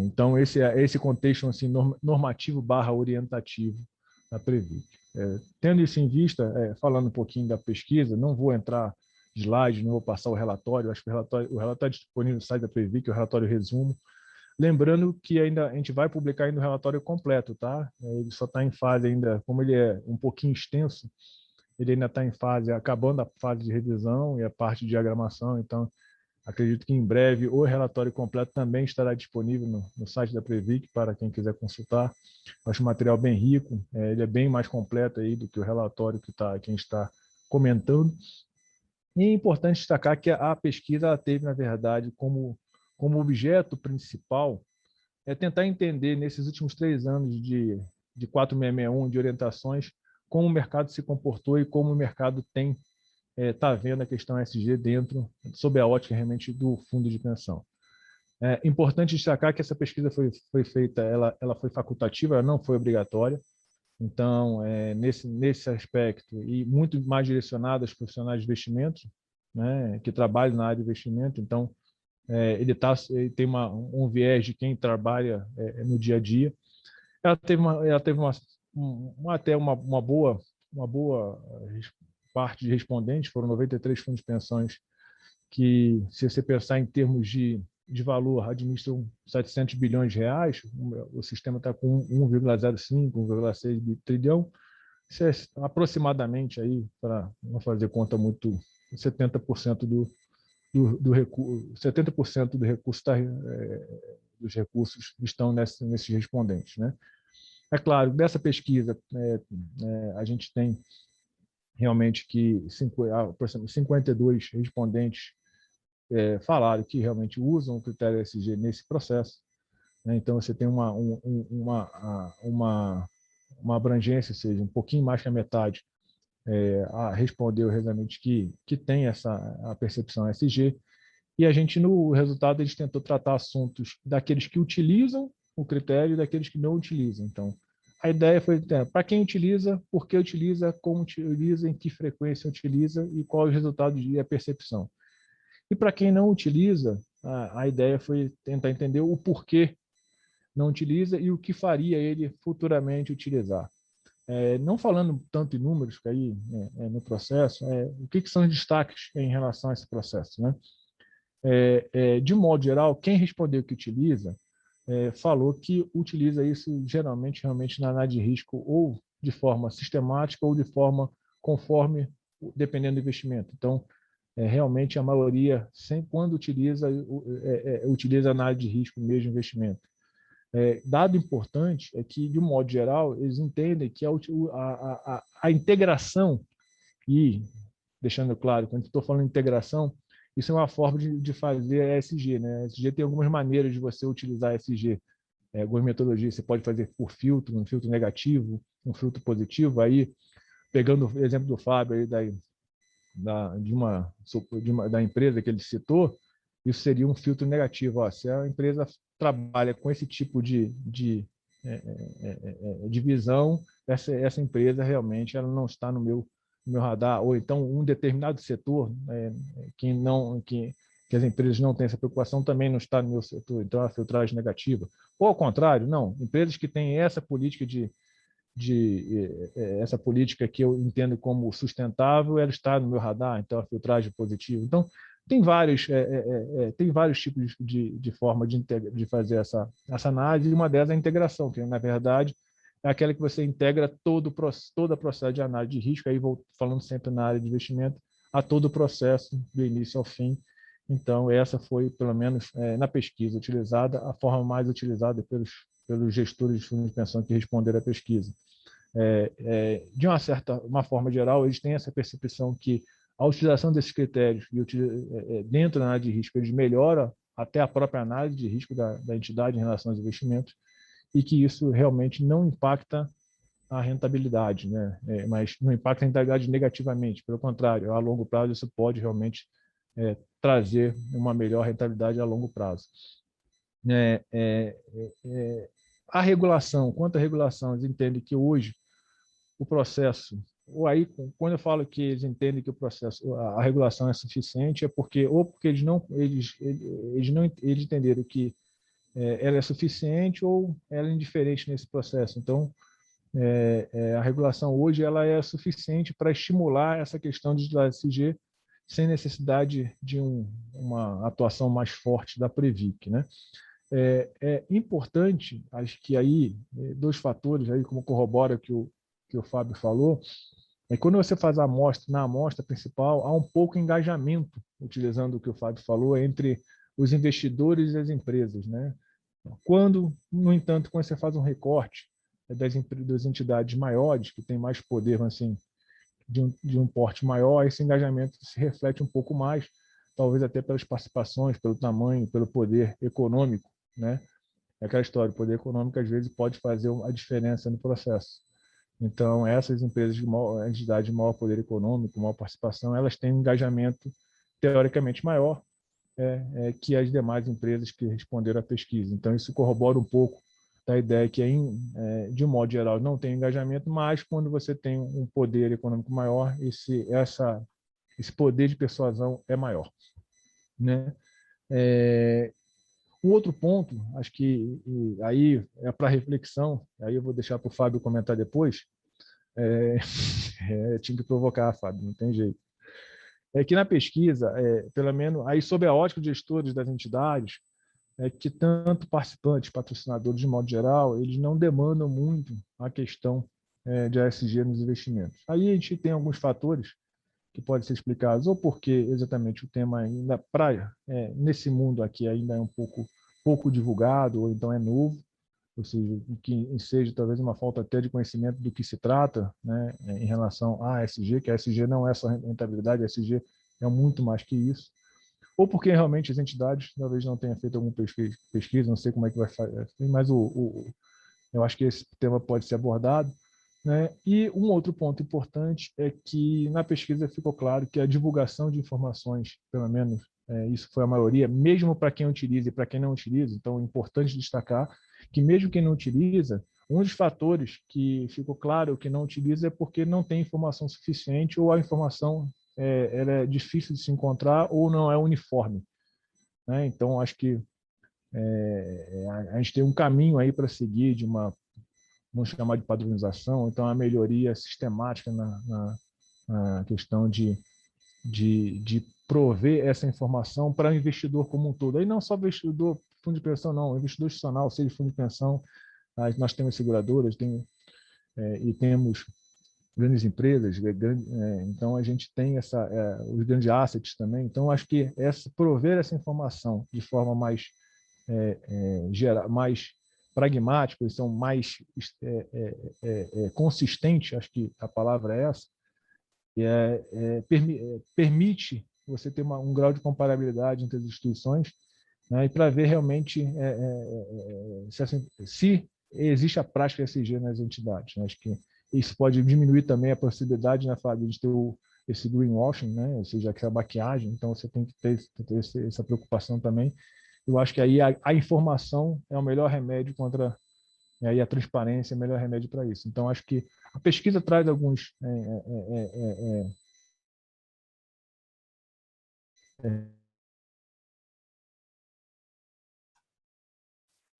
Então, esse contexto assim, normativo / orientativo da Previc. Tendo isso em vista, falando um pouquinho da pesquisa, não vou entrar slide, não vou passar o relatório, acho que o relatório disponível no site da Previc, o relatório resumo. Lembrando que ainda a gente vai publicar ainda o relatório completo, tá? Ele só está em fase ainda, como ele é um pouquinho extenso, ele ainda está em fase, acabando a fase de revisão e a parte de diagramação, então acredito que em breve o relatório completo também estará disponível no site da Previc para quem quiser consultar. Acho o material bem rico, ele é bem mais completo aí do que o relatório que a gente está comentando. E é importante destacar que a pesquisa ela teve, na verdade, como objeto principal tentar entender, nesses últimos 3 anos de 4661 de orientações, como o mercado se comportou e como o mercado está vendo a questão ESG dentro, sob a ótica realmente do fundo de pensão. É importante destacar que essa pesquisa foi feita, ela foi facultativa, ela não foi obrigatória. Então, nesse aspecto, e muito mais direcionada aos profissionais de investimentos, né, que trabalham na área de investimento. Então, ele tem um viés de quem trabalha no dia a dia. Ela teve até uma boa parte de respondentes, foram 93 fundos de pensões que, se você pensar em termos de valor, administram 700 bilhões de reais, o sistema está com 1,05, 1,6 trilhão, isso é aproximadamente, aí, para não fazer conta muito, 70% do recurso, 70% do recurso dos recursos estão nesses respondentes, né? É claro, dessa pesquisa, a gente tem realmente que 52 respondentes falaram que realmente usam o critério ESG nesse processo, né? Então, você tem uma abrangência, ou seja, um pouquinho mais que a metade respondeu realmente que tem a percepção ESG, e a gente, no resultado, a gente tentou tratar assuntos daqueles que utilizam o critério e daqueles que não utilizam. Então, a ideia foi, para quem utiliza, por que utiliza, como utiliza, em que frequência utiliza e qual é o resultado e a percepção. E para quem não utiliza, a ideia foi tentar entender o porquê não utiliza e o que faria ele futuramente utilizar. Não falando tanto em números que aí no processo, o que são os destaques em relação a esse processo, né? De modo geral, quem respondeu que utiliza, falou que utiliza isso geralmente realmente na análise de risco ou de forma sistemática ou de forma conforme, dependendo do investimento. Então, realmente a maioria, sempre quando utiliza a análise de risco mesmo de investimento. Dado importante é que, de um modo geral, eles entendem que a integração, e deixando claro, quando estou falando de integração, isso é uma forma de fazer a ESG, né? A ESG tem algumas maneiras de você utilizar a ESG. Algumas metodologias você pode fazer por filtro, um filtro negativo, um filtro positivo. Aí, pegando o exemplo do Fábio aí da empresa que ele citou, isso seria um filtro negativo. Se a empresa trabalha com esse tipo de visão, essa empresa realmente ela não está no meu radar, ou então um determinado setor que as empresas não têm essa preocupação também não está no meu setor, então a filtragem negativa. Ou ao contrário, não, empresas que têm essa política essa política que eu entendo como sustentável, ela está no meu radar, então a filtragem positiva. Então, tem vários tipos de forma de fazer essa análise, e uma delas é a integração, que, na verdade, é aquela que você integra toda a processo de análise de risco, aí vou falando sempre na área de investimento, a todo o processo, do início ao fim. Então, essa foi, pelo menos na pesquisa utilizada, a forma mais utilizada pelos gestores de fundos de pensão que responderam à pesquisa. De uma forma geral, eles têm essa percepção que a utilização desses critérios dentro da análise de risco, eles melhoram até a própria análise de risco da entidade em relação aos investimentos, e que isso realmente não impacta a rentabilidade, né? Mas não impacta a rentabilidade negativamente, pelo contrário, a longo prazo isso pode realmente trazer uma melhor rentabilidade a longo prazo. A regulação, quanto à regulação, eles entendem que hoje o processo, ou aí, quando eu falo que eles entendem que a regulação é suficiente, é porque eles entenderam que ela é suficiente ou ela é indiferente nesse processo. Então, a regulação hoje ela é suficiente para estimular essa questão de ESG sem necessidade de uma atuação mais forte da Previc, né? É importante, acho que aí, dois fatores, aí, como corrobora que o Fábio falou, quando você faz na amostra principal, há um pouco engajamento, utilizando o que o Fábio falou, entre os investidores e as empresas, né? No entanto, quando você faz um recorte das entidades maiores, que têm mais poder, assim, de um porte maior, esse engajamento se reflete um pouco mais, talvez até pelas participações, pelo tamanho, pelo poder econômico, né, É aquela história, o poder econômico às vezes pode fazer a diferença no processo. Então, essas empresas de maior, entidades de maior poder econômico, maior participação, elas têm um engajamento teoricamente maior que as demais empresas que responderam à pesquisa. Então, isso corrobora um pouco da ideia que, de um modo geral, não tem engajamento, mas quando você tem um poder econômico maior, esse poder de persuasão é maior, né? Um outro ponto, acho que aí é para reflexão, aí eu vou deixar para o Fábio comentar depois, tinha que provocar, Fábio, não tem jeito. É que na pesquisa, pelo menos aí sob a ótica de gestores das entidades, que tanto participantes, patrocinadores de modo geral, eles não demandam muito a questão de ESG nos investimentos. Aí a gente tem alguns fatores que podem ser explicados, ou porque exatamente o tema ainda nesse mundo aqui ainda é um pouco divulgado, ou então é novo, ou seja, que seja talvez uma falta até de conhecimento do que se trata, né, em relação à ESG, que a ESG não é só rentabilidade, a ESG é muito mais que isso, ou porque realmente as entidades talvez não tenham feito alguma pesquisa, não sei como é que vai fazer, mas eu acho que esse tema pode ser abordado, né? E um outro ponto importante é que na pesquisa ficou claro que a divulgação de informações, pelo menos isso foi a maioria, mesmo para quem utiliza e para quem não utiliza, então é importante destacar que mesmo quem não utiliza, um dos fatores que ficou claro que não utiliza é porque não tem informação suficiente ou a informação ela é difícil de se encontrar ou não é uniforme, né? Então, acho que a gente tem um caminho aí para seguir de vamos chamar de padronização, então a melhoria sistemática na questão de prover essa informação para o investidor como um todo. Aí não só investidor fundo de pensão, não, investidor institucional, seja fundo de pensão, nós temos seguradoras, e temos grandes empresas, então a gente tem os grandes assets também. Então, acho que prover essa informação de forma mais mais pragmática, são mais consistente, acho que a palavra é essa, permite você ter um grau de comparabilidade entre as instituições, né, e para ver realmente se existe a prática ESG nas entidades, né? Acho que isso pode diminuir também a possibilidade, né, Fábio, de ter esse greenwashing, né, ou seja, aquela maquiagem, então você tem que ter essa preocupação também. Eu acho que aí a informação é o melhor remédio contra, e a transparência é o melhor remédio para isso. Então, acho que a pesquisa traz alguns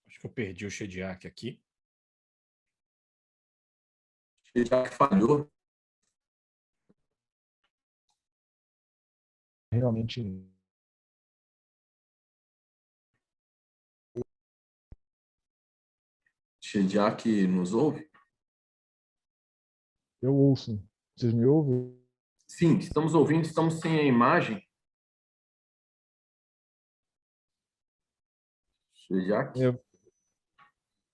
Acho que eu perdi o Shediac aqui. Shediac falhou. Realmente. Shediac nos ouve? Eu ouço. Vocês me ouvem? Sim, estamos ouvindo, estamos sem a imagem. Shediac?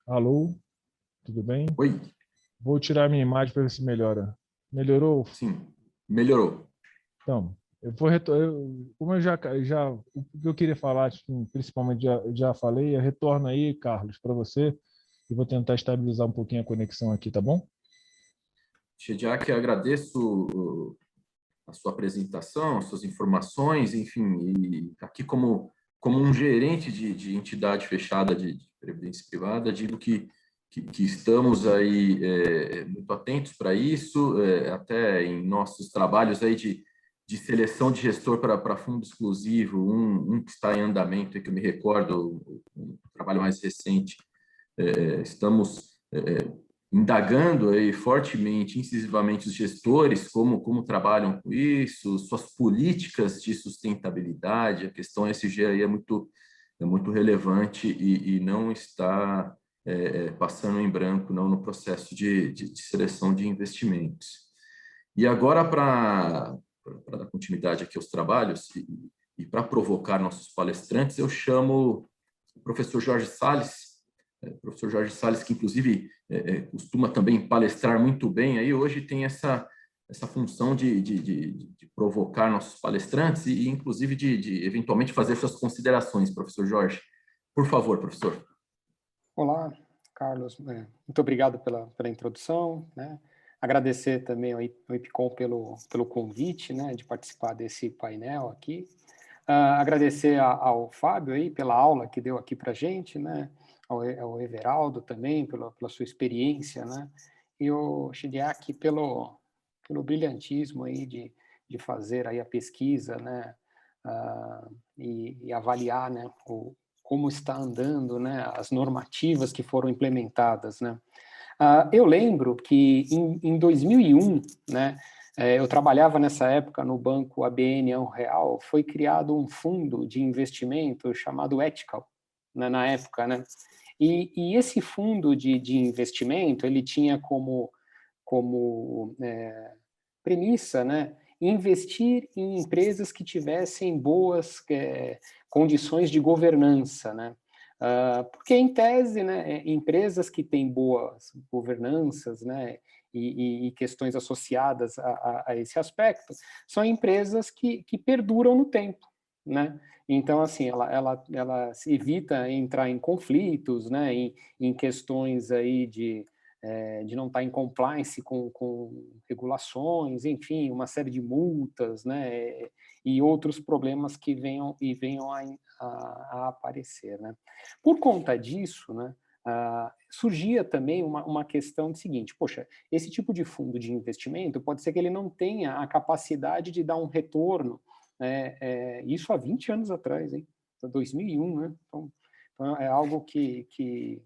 Alô? Tudo bem? Oi. Vou tirar minha imagem para ver se melhora. Melhorou? Sim, melhorou. Então, como o que eu queria falar, principalmente já falei, eu retorno aí, Carlos, para você, e vou tentar estabilizar um pouquinho a conexão aqui, tá bom? Shediac, agradeço a sua apresentação, as suas informações, enfim, e aqui como um gerente de entidade fechada de previdência privada, digo que estamos aí muito atentos para isso, até em nossos trabalhos aí de seleção de gestor para fundo exclusivo, um que está em andamento, que eu me recordo, um trabalho mais recente, estamos indagando aí fortemente, incisivamente os gestores, como trabalham com isso, suas políticas de sustentabilidade, a questão ESG aí é muito relevante e não está passando em branco não no processo de seleção de investimentos. E agora, para dar continuidade aqui aos trabalhos e para provocar nossos palestrantes, eu chamo o professor Jorge Salles, professor Jorge Salles, que inclusive costuma também palestrar muito bem, aí hoje tem essa função de provocar nossos palestrantes e inclusive de eventualmente fazer suas considerações, professor Jorge. Por favor, professor. Olá, Carlos. Muito obrigado pela introdução, né? Agradecer também ao IPCOM pelo convite, né, de participar desse painel aqui. Agradecer ao Fábio aí pela aula que deu aqui para a gente, né? Ao Everaldo também pela sua experiência, né? E o Chidiac pelo brilhantismo aí de fazer aí a pesquisa, né? E avaliar, né? Como está andando, né? As normativas que foram implementadas, né? Eu lembro que em 2001, né? Eu trabalhava nessa época no banco ABN Real, foi criado um fundo de investimento chamado Ethical, né, na época, né? E esse fundo de investimento, ele tinha como premissa, né, investir em empresas que tivessem boas condições de governança, né? Porque, em tese, né, empresas que têm boas governanças, né, e questões associadas a esse aspecto, são empresas que perduram no tempo, né? Então, assim, ela se evita entrar em conflitos, né, em questões aí de não estar em compliance com regulações, enfim, uma série de multas, né, e outros problemas que venham a aparecer, né? Por conta disso, né, surgia também uma questão de seguinte: poxa, esse tipo de fundo de investimento pode ser que ele não tenha a capacidade de dar um retorno, isso há 20 anos atrás, hein? 2001, né? Então é algo que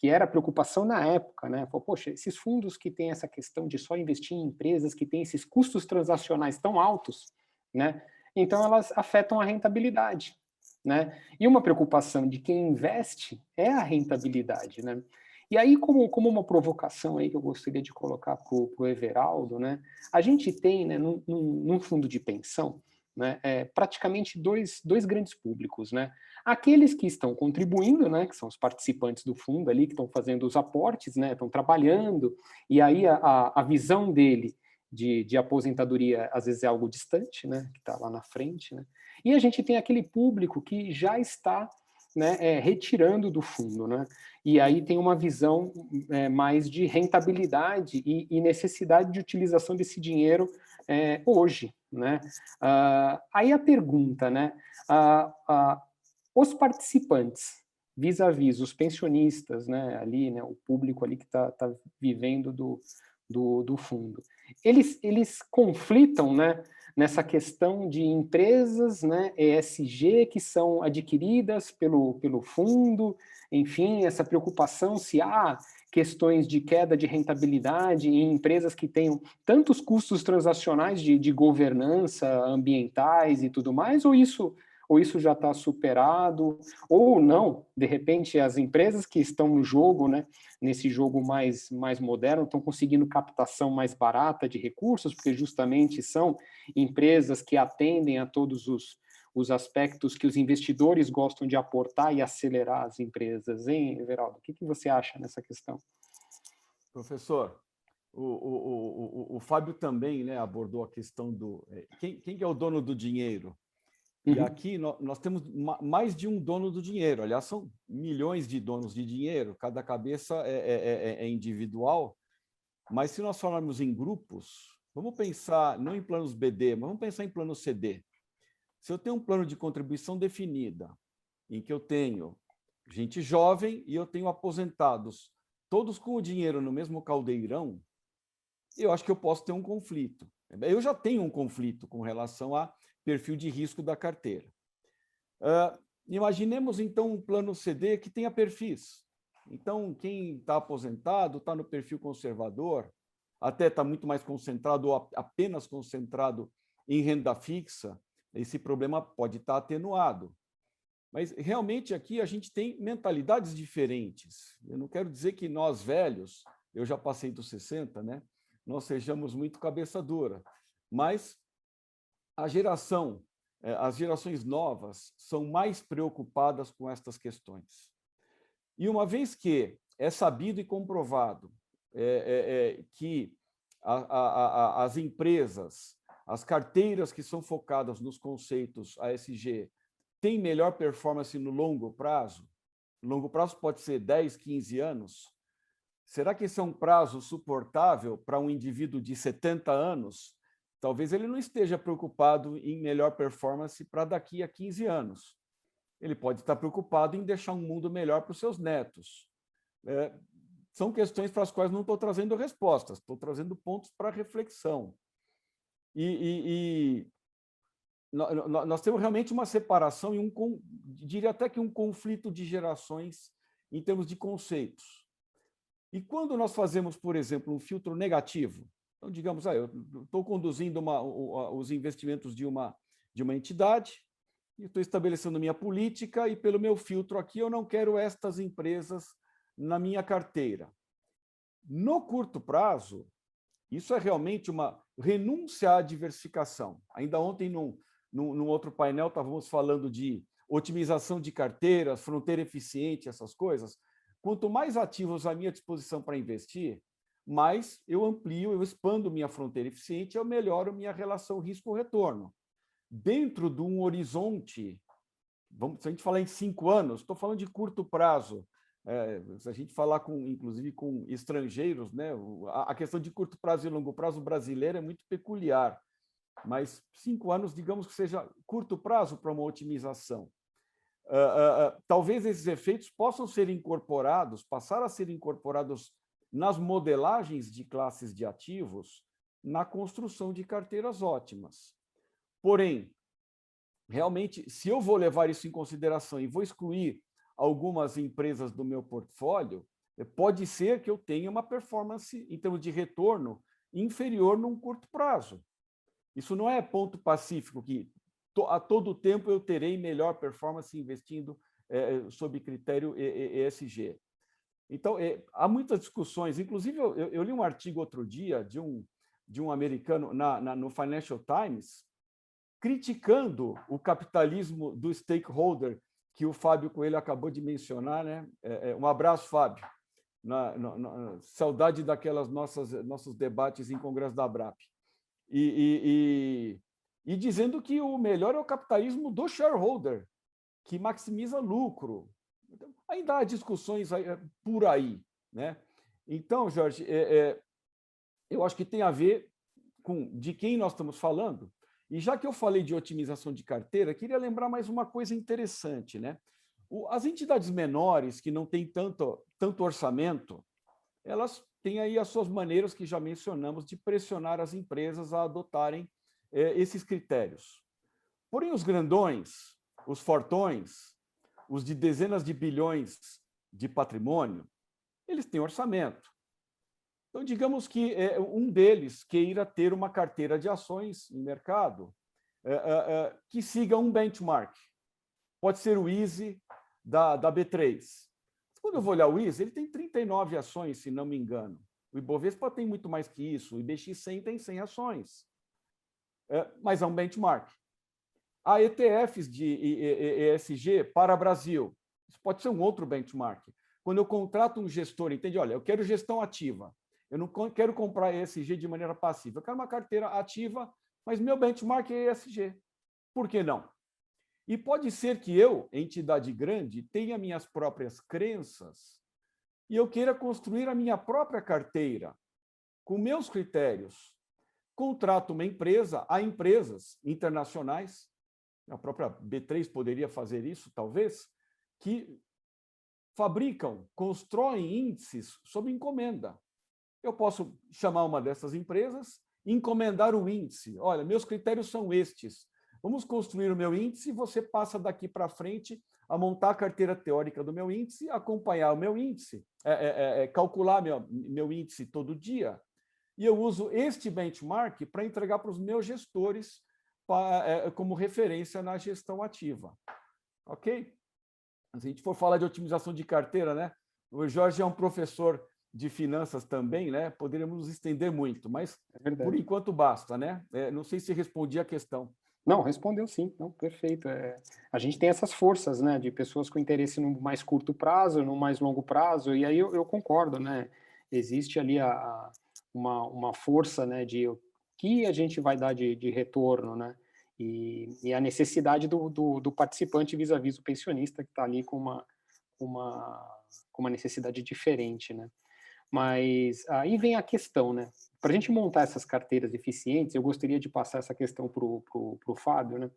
era preocupação na época, né? Falou, poxa, esses fundos que têm essa questão de só investir em empresas que têm esses custos transacionais tão altos, né? Então elas afetam a rentabilidade, né? E uma preocupação de quem investe é a rentabilidade, né? E aí, como uma provocação aí que eu gostaria de colocar para o Everaldo, né? A gente tem, né, num fundo de pensão, né, praticamente dois grandes públicos, né? Aqueles que estão contribuindo, né, que são os participantes do fundo ali, que estão fazendo os aportes, né, estão trabalhando, e aí a visão dele de aposentadoria às vezes é algo distante, né, que está lá na frente, né? E a gente tem aquele público que já está, né, retirando do fundo, né? E aí tem uma visão mais de rentabilidade e necessidade de utilização desse dinheiro hoje, né? Aí a pergunta, né? Os participantes, vis-à-vis os pensionistas, né, ali, né, o público ali que está vivendo do fundo, eles conflitam, né, nessa questão de empresas, né, ESG, que são adquiridas pelo fundo, enfim, essa preocupação se há questões de queda de rentabilidade em empresas que tenham tantos custos transacionais de governança, ambientais e tudo mais, ou isso já está superado, ou não, de repente as empresas que estão no jogo, né, nesse jogo mais moderno, estão conseguindo captação mais barata de recursos, porque justamente são empresas que atendem a todos os aspectos que os investidores gostam de aportar e acelerar as empresas, hein, Everaldo? O que você acha nessa questão? Professor, o Fábio também, né, abordou a questão do... Quem é o dono do dinheiro? E aqui nós temos mais de um dono do dinheiro. Aliás, são milhões de donos de dinheiro, cada cabeça é individual. Mas se nós falarmos em grupos, vamos pensar não em planos BD, mas vamos pensar em plano CD. Se eu tenho um plano de contribuição definida, em que eu tenho gente jovem e eu tenho aposentados, todos com o dinheiro no mesmo caldeirão, eu acho que eu posso ter um conflito. Eu já tenho um conflito com relação a perfil de risco da carteira. Imaginemos, então, um plano CD que tenha perfis. Então, quem está aposentado está no perfil conservador, até está muito mais concentrado ou apenas concentrado em renda fixa, esse problema pode estar atenuado. Mas, realmente, aqui a gente tem mentalidades diferentes. Eu não quero dizer que nós, velhos, eu já passei dos 60, né? Nós sejamos muito cabeça dura, mas as gerações novas são mais preocupadas com estas questões. E uma vez que é sabido e comprovado que as empresas, as carteiras que são focadas nos conceitos ASG têm melhor performance no longo prazo, longo prazo pode ser 10, 15 anos. Será que esse é um prazo suportável para um indivíduo de 70 anos? Talvez ele não esteja preocupado em melhor performance para daqui a 15 anos. Ele pode estar preocupado em deixar um mundo melhor para os seus netos. São questões para as quais não estou trazendo respostas, estou trazendo pontos para reflexão. Nós temos realmente uma separação e diria até que um conflito de gerações em termos de conceitos. E quando nós fazemos, por exemplo, um filtro negativo, então, digamos, eu estou conduzindo os investimentos de uma entidade, e estou estabelecendo minha política, e pelo meu filtro aqui eu não quero estas empresas na minha carteira. No curto prazo, isso é realmente uma renúncia à diversificação. Ainda ontem, num outro painel, estávamos falando de otimização de carteiras, fronteira eficiente, essas coisas. Quanto mais ativos à minha disposição para investir, mais eu amplio, eu expando minha fronteira eficiente, eu melhoro minha relação risco-retorno. Dentro de um horizonte, se a gente falar em 5 anos, estou falando de curto prazo, se a gente falar inclusive com estrangeiros, né, a questão de curto prazo e longo prazo brasileira é muito peculiar, mas 5 anos, digamos que seja curto prazo para uma otimização. Talvez esses efeitos possam ser incorporados, passar a ser incorporados nas modelagens de classes de ativos, na construção de carteiras ótimas. Porém, realmente, se eu vou levar isso em consideração e vou excluir algumas empresas do meu portfólio, pode ser que eu tenha uma performance, em termos de retorno, inferior num curto prazo. Isso não é ponto pacífico, que a todo tempo eu terei melhor performance investindo sob critério ESG. Então, há muitas discussões. Inclusive, eu li um artigo outro dia de um americano no Financial Times, criticando o capitalismo do stakeholder, que o Fábio Coelho acabou de mencionar, né? Um abraço, Fábio. Saudade daquelas nossos debates em Congresso da Abrap. E dizendo que o melhor é o capitalismo do shareholder, que maximiza lucro. Então, ainda há discussões por aí, né? Então, Jorge, eu acho que tem a ver com de quem nós estamos falando. E já que eu falei de otimização de carteira, queria lembrar mais uma coisa interessante, né? As entidades menores, que não têm tanto orçamento, elas têm aí as suas maneiras, que já mencionamos, de pressionar as empresas a adotarem esses critérios. Porém, os grandões, os fortões, os de dezenas de bilhões de patrimônio, eles têm orçamento. Então, digamos que um deles queira ter uma carteira de ações em mercado que siga um benchmark. Pode ser o ISE da B3. Quando eu vou olhar o ISE, ele tem 39 ações, se não me engano. O Ibovespa tem muito mais que isso. O IBX100 tem 100 ações. Mas é um benchmark. Há ETFs de ESG para Brasil. Isso pode ser um outro benchmark. Quando eu contrato um gestor, entende? Olha, eu quero gestão ativa. Eu não quero comprar ESG de maneira passiva. Eu quero uma carteira ativa, mas meu benchmark é ESG. Por que não? E pode ser que eu, entidade grande, tenha minhas próprias crenças e eu queira construir a minha própria carteira com meus critérios. Contrato uma empresa, há empresas internacionais, a própria B3 poderia fazer isso, talvez, que fabricam, constroem índices sob encomenda. Eu posso chamar uma dessas empresas, encomendar o índice. Olha, meus critérios são estes. Vamos construir o meu índice e você passa daqui para frente a montar a carteira teórica do meu índice, acompanhar o meu índice, calcular meu índice todo dia. E eu uso este benchmark para entregar para os meus gestores como referência na gestão ativa. Ok? Se a gente for falar de otimização de carteira, né? O Jorge é um professor de finanças também, né? Poderíamos nos estender muito, mas por enquanto basta, né? Não sei se respondi a questão. Não, respondeu sim. Não, perfeito. A gente tem essas forças, né? De pessoas com interesse no mais curto prazo, no mais longo prazo, e aí eu concordo, né? Existe ali uma força, né? De o que a gente vai dar de retorno, né? E a necessidade do participante vis-à-vis o pensionista que está ali com uma necessidade diferente, né? Mas aí vem a questão, né? Para a gente montar essas carteiras eficientes, eu gostaria de passar essa questão para o Fábio, né?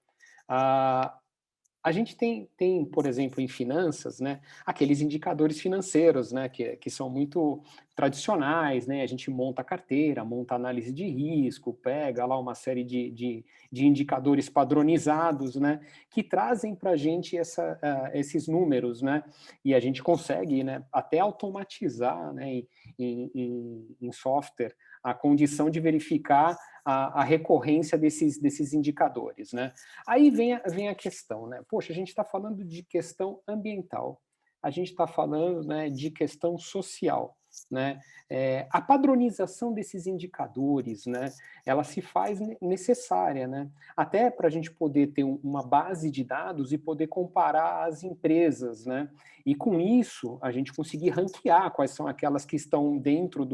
A gente tem, por exemplo, em finanças, né, aqueles indicadores financeiros, né, que são muito tradicionais, né? A gente monta a carteira, monta a análise de risco, pega lá uma série de indicadores padronizados, né, que trazem para a gente esses números, né? E a gente consegue, né, até automatizar, né, em software a condição de verificar a recorrência desses indicadores, né? Aí vem a questão, né? Poxa, a gente está falando de questão ambiental, a gente está falando, né, de questão social, né? A padronização desses indicadores, né, ela se faz necessária, né? Até para a gente poder ter uma base de dados e poder comparar as empresas, né? E com isso a gente conseguir ranquear quais são aquelas que estão dentro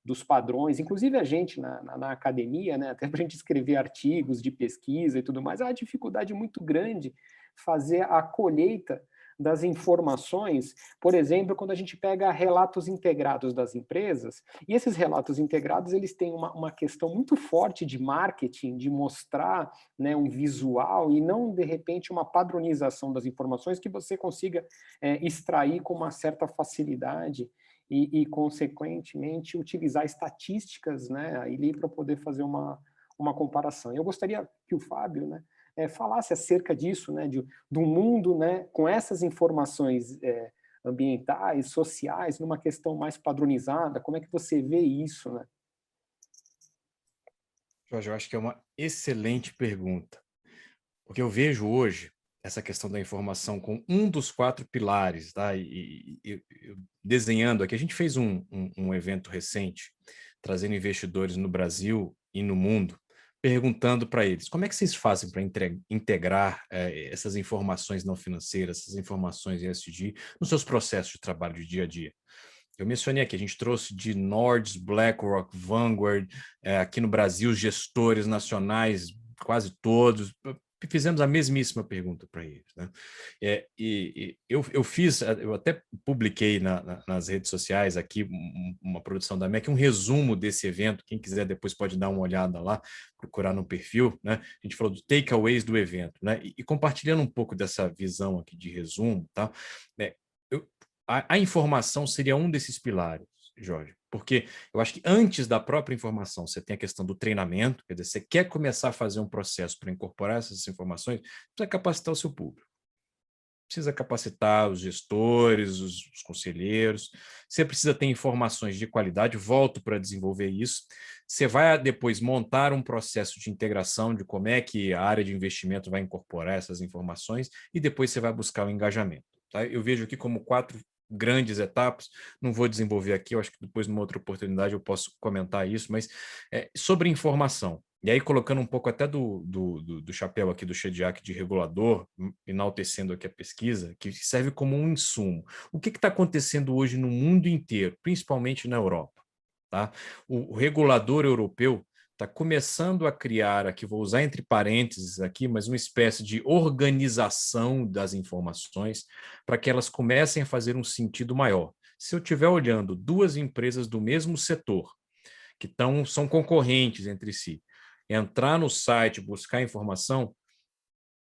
dos padrões, inclusive a gente na academia, né, até para a gente escrever artigos de pesquisa e tudo mais, há uma dificuldade muito grande fazer a colheita das informações, por exemplo, quando a gente pega relatos integrados das empresas, e esses relatos integrados, eles têm uma questão muito forte de marketing, de mostrar, né, um visual, e não, de repente, uma padronização das informações que você consiga extrair com uma certa facilidade, e, consequentemente, utilizar estatísticas, né, ali para poder fazer uma comparação. Eu gostaria que o Fábio, né, falasse acerca disso, né, de um mundo, né, com essas informações ambientais, sociais, numa questão mais padronizada. Como é que você vê isso, né? Jorge, eu acho que é uma excelente pergunta, porque eu vejo hoje essa questão da informação com um dos 4 pilares, tá? E desenhando aqui, a gente fez um evento recente, trazendo investidores no Brasil e no mundo, perguntando para eles, como é que vocês fazem para integrar essas informações não financeiras, essas informações ESG, nos seus processos de trabalho de dia a dia? Eu mencionei aqui, a gente trouxe de Nords, BlackRock, Vanguard, aqui no Brasil, gestores nacionais, quase todos, fizemos a mesmíssima pergunta para eles, né? Eu até publiquei nas redes sociais aqui uma produção da MEC, um resumo desse evento. Quem quiser depois pode dar uma olhada lá, procurar no perfil, né? A gente falou dos takeaways do evento, né? E compartilhando um pouco dessa visão aqui de resumo, tá? A informação seria um desses pilares, Jorge, porque eu acho que antes da própria informação você tem a questão do treinamento, quer dizer, você quer começar a fazer um processo para incorporar essas informações, precisa capacitar o seu público, precisa capacitar os gestores, os conselheiros, você precisa ter informações de qualidade, volto para desenvolver isso, você vai depois montar um processo de integração de como é que a área de investimento vai incorporar essas informações e depois você vai buscar o engajamento. Tá? Eu vejo aqui como 4 grandes etapas, não vou desenvolver aqui, eu acho que depois, numa outra oportunidade, eu posso comentar isso, mas sobre informação, e aí colocando um pouco até do chapéu aqui do Shediac de regulador, enaltecendo aqui a pesquisa, que serve como um insumo. O que está acontecendo hoje no mundo inteiro, principalmente na Europa? Tá? O regulador europeu está começando a criar, aqui vou usar entre parênteses aqui, mas uma espécie de organização das informações para que elas comecem a fazer um sentido maior. Se eu estiver olhando 2 empresas do mesmo setor, que são concorrentes entre si, entrar no site, buscar informação,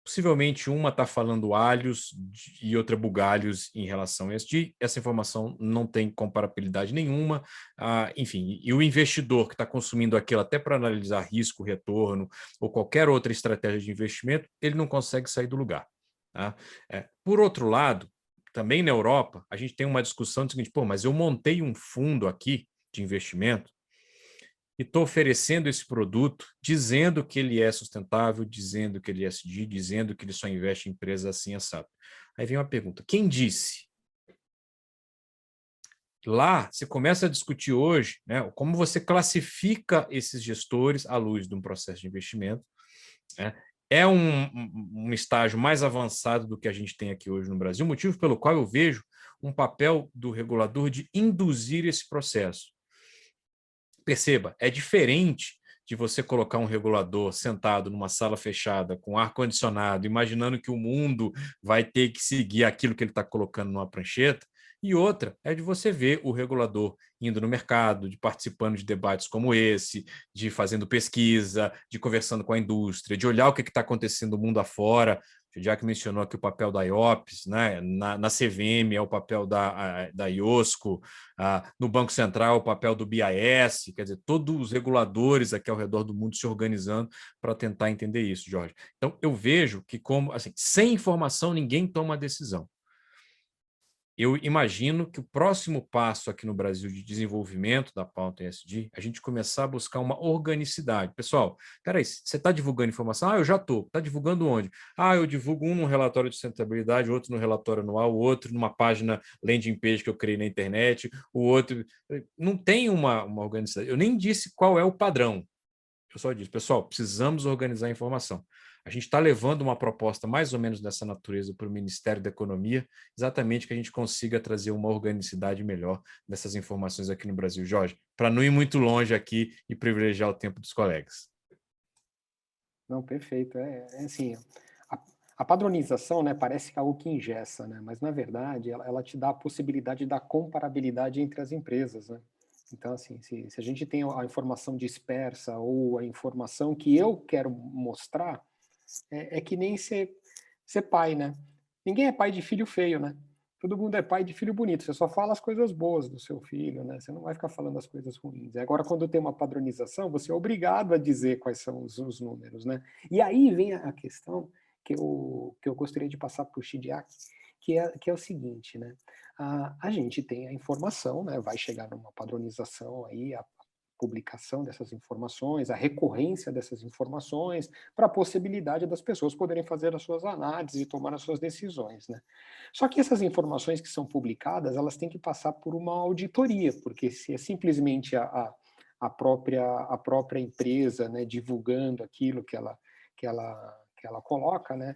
possivelmente uma está falando alhos e outra bugalhos em relação a ESG. Essa informação não tem comparabilidade nenhuma. Enfim, e o investidor que está consumindo aquilo até para analisar risco, retorno ou qualquer outra estratégia de investimento, ele não consegue sair do lugar. Tá? Por outro lado, também na Europa, a gente tem uma discussão do seguinte, mas eu montei um fundo aqui de investimento e estou oferecendo esse produto, dizendo que ele é sustentável, dizendo que ele é ESG, dizendo que ele só investe em empresas assim, assado. Aí vem uma pergunta, quem disse? Lá, você começa a discutir hoje, né, como você classifica esses gestores à luz de um processo de investimento. Né? É um estágio mais avançado do que a gente tem aqui hoje no Brasil, motivo pelo qual eu vejo um papel do regulador de induzir esse processo. Perceba, é diferente de você colocar um regulador sentado numa sala fechada, com ar-condicionado, imaginando que o mundo vai ter que seguir aquilo que ele está colocando numa prancheta, e outra é de você ver o regulador indo no mercado, de participando de debates como esse, de fazendo pesquisa, de conversando com a indústria, de olhar o que está acontecendo no mundo afora. O Jack mencionou aqui o papel da IOPS, né? na CVM é o papel da IOSCO, no Banco Central é o papel do BIS, quer dizer, todos os reguladores aqui ao redor do mundo se organizando para tentar entender isso, Jorge. Então, eu vejo que, como assim, sem informação, ninguém toma decisão. Eu imagino que o próximo passo aqui no Brasil de desenvolvimento da pauta ESG, a gente começar a buscar uma organicidade. Pessoal, peraí, você está divulgando informação? Eu já estou. Está divulgando onde? Eu divulgo um no relatório de sustentabilidade, outro no relatório anual, o outro numa página landing page que eu criei na internet, o outro... Não tem uma organicidade. Eu nem disse qual é o padrão. Eu só disse, pessoal, precisamos organizar a informação. A gente está levando uma proposta mais ou menos dessa natureza para o Ministério da Economia, exatamente que a gente consiga trazer uma organicidade melhor dessas informações aqui no Brasil. Jorge, para não ir muito longe aqui e privilegiar o tempo dos colegas. Não, perfeito. É assim, a padronização, né, parece algo que engessa, né, mas na verdade ela te dá a possibilidade da comparabilidade entre as empresas, né? Então, assim, se a gente tem a informação dispersa ou a informação que eu quero mostrar, é que nem ser pai, né? Ninguém é pai de filho feio, né? Todo mundo é pai de filho bonito. Você só fala as coisas boas do seu filho, né? Você não vai ficar falando as coisas ruins. Agora, quando tem uma padronização, você é obrigado a dizer quais são os números, né? E aí vem a questão que eu gostaria de passar para o Chidiac, que é o seguinte, né? A gente tem a informação, né? Vai chegar numa padronização aí, a publicação dessas informações, a recorrência dessas informações, para a possibilidade das pessoas poderem fazer as suas análises e tomar as suas decisões, né? Só que essas informações que são publicadas, elas têm que passar por uma auditoria, porque se é simplesmente a própria empresa, né, divulgando aquilo que ela coloca, né,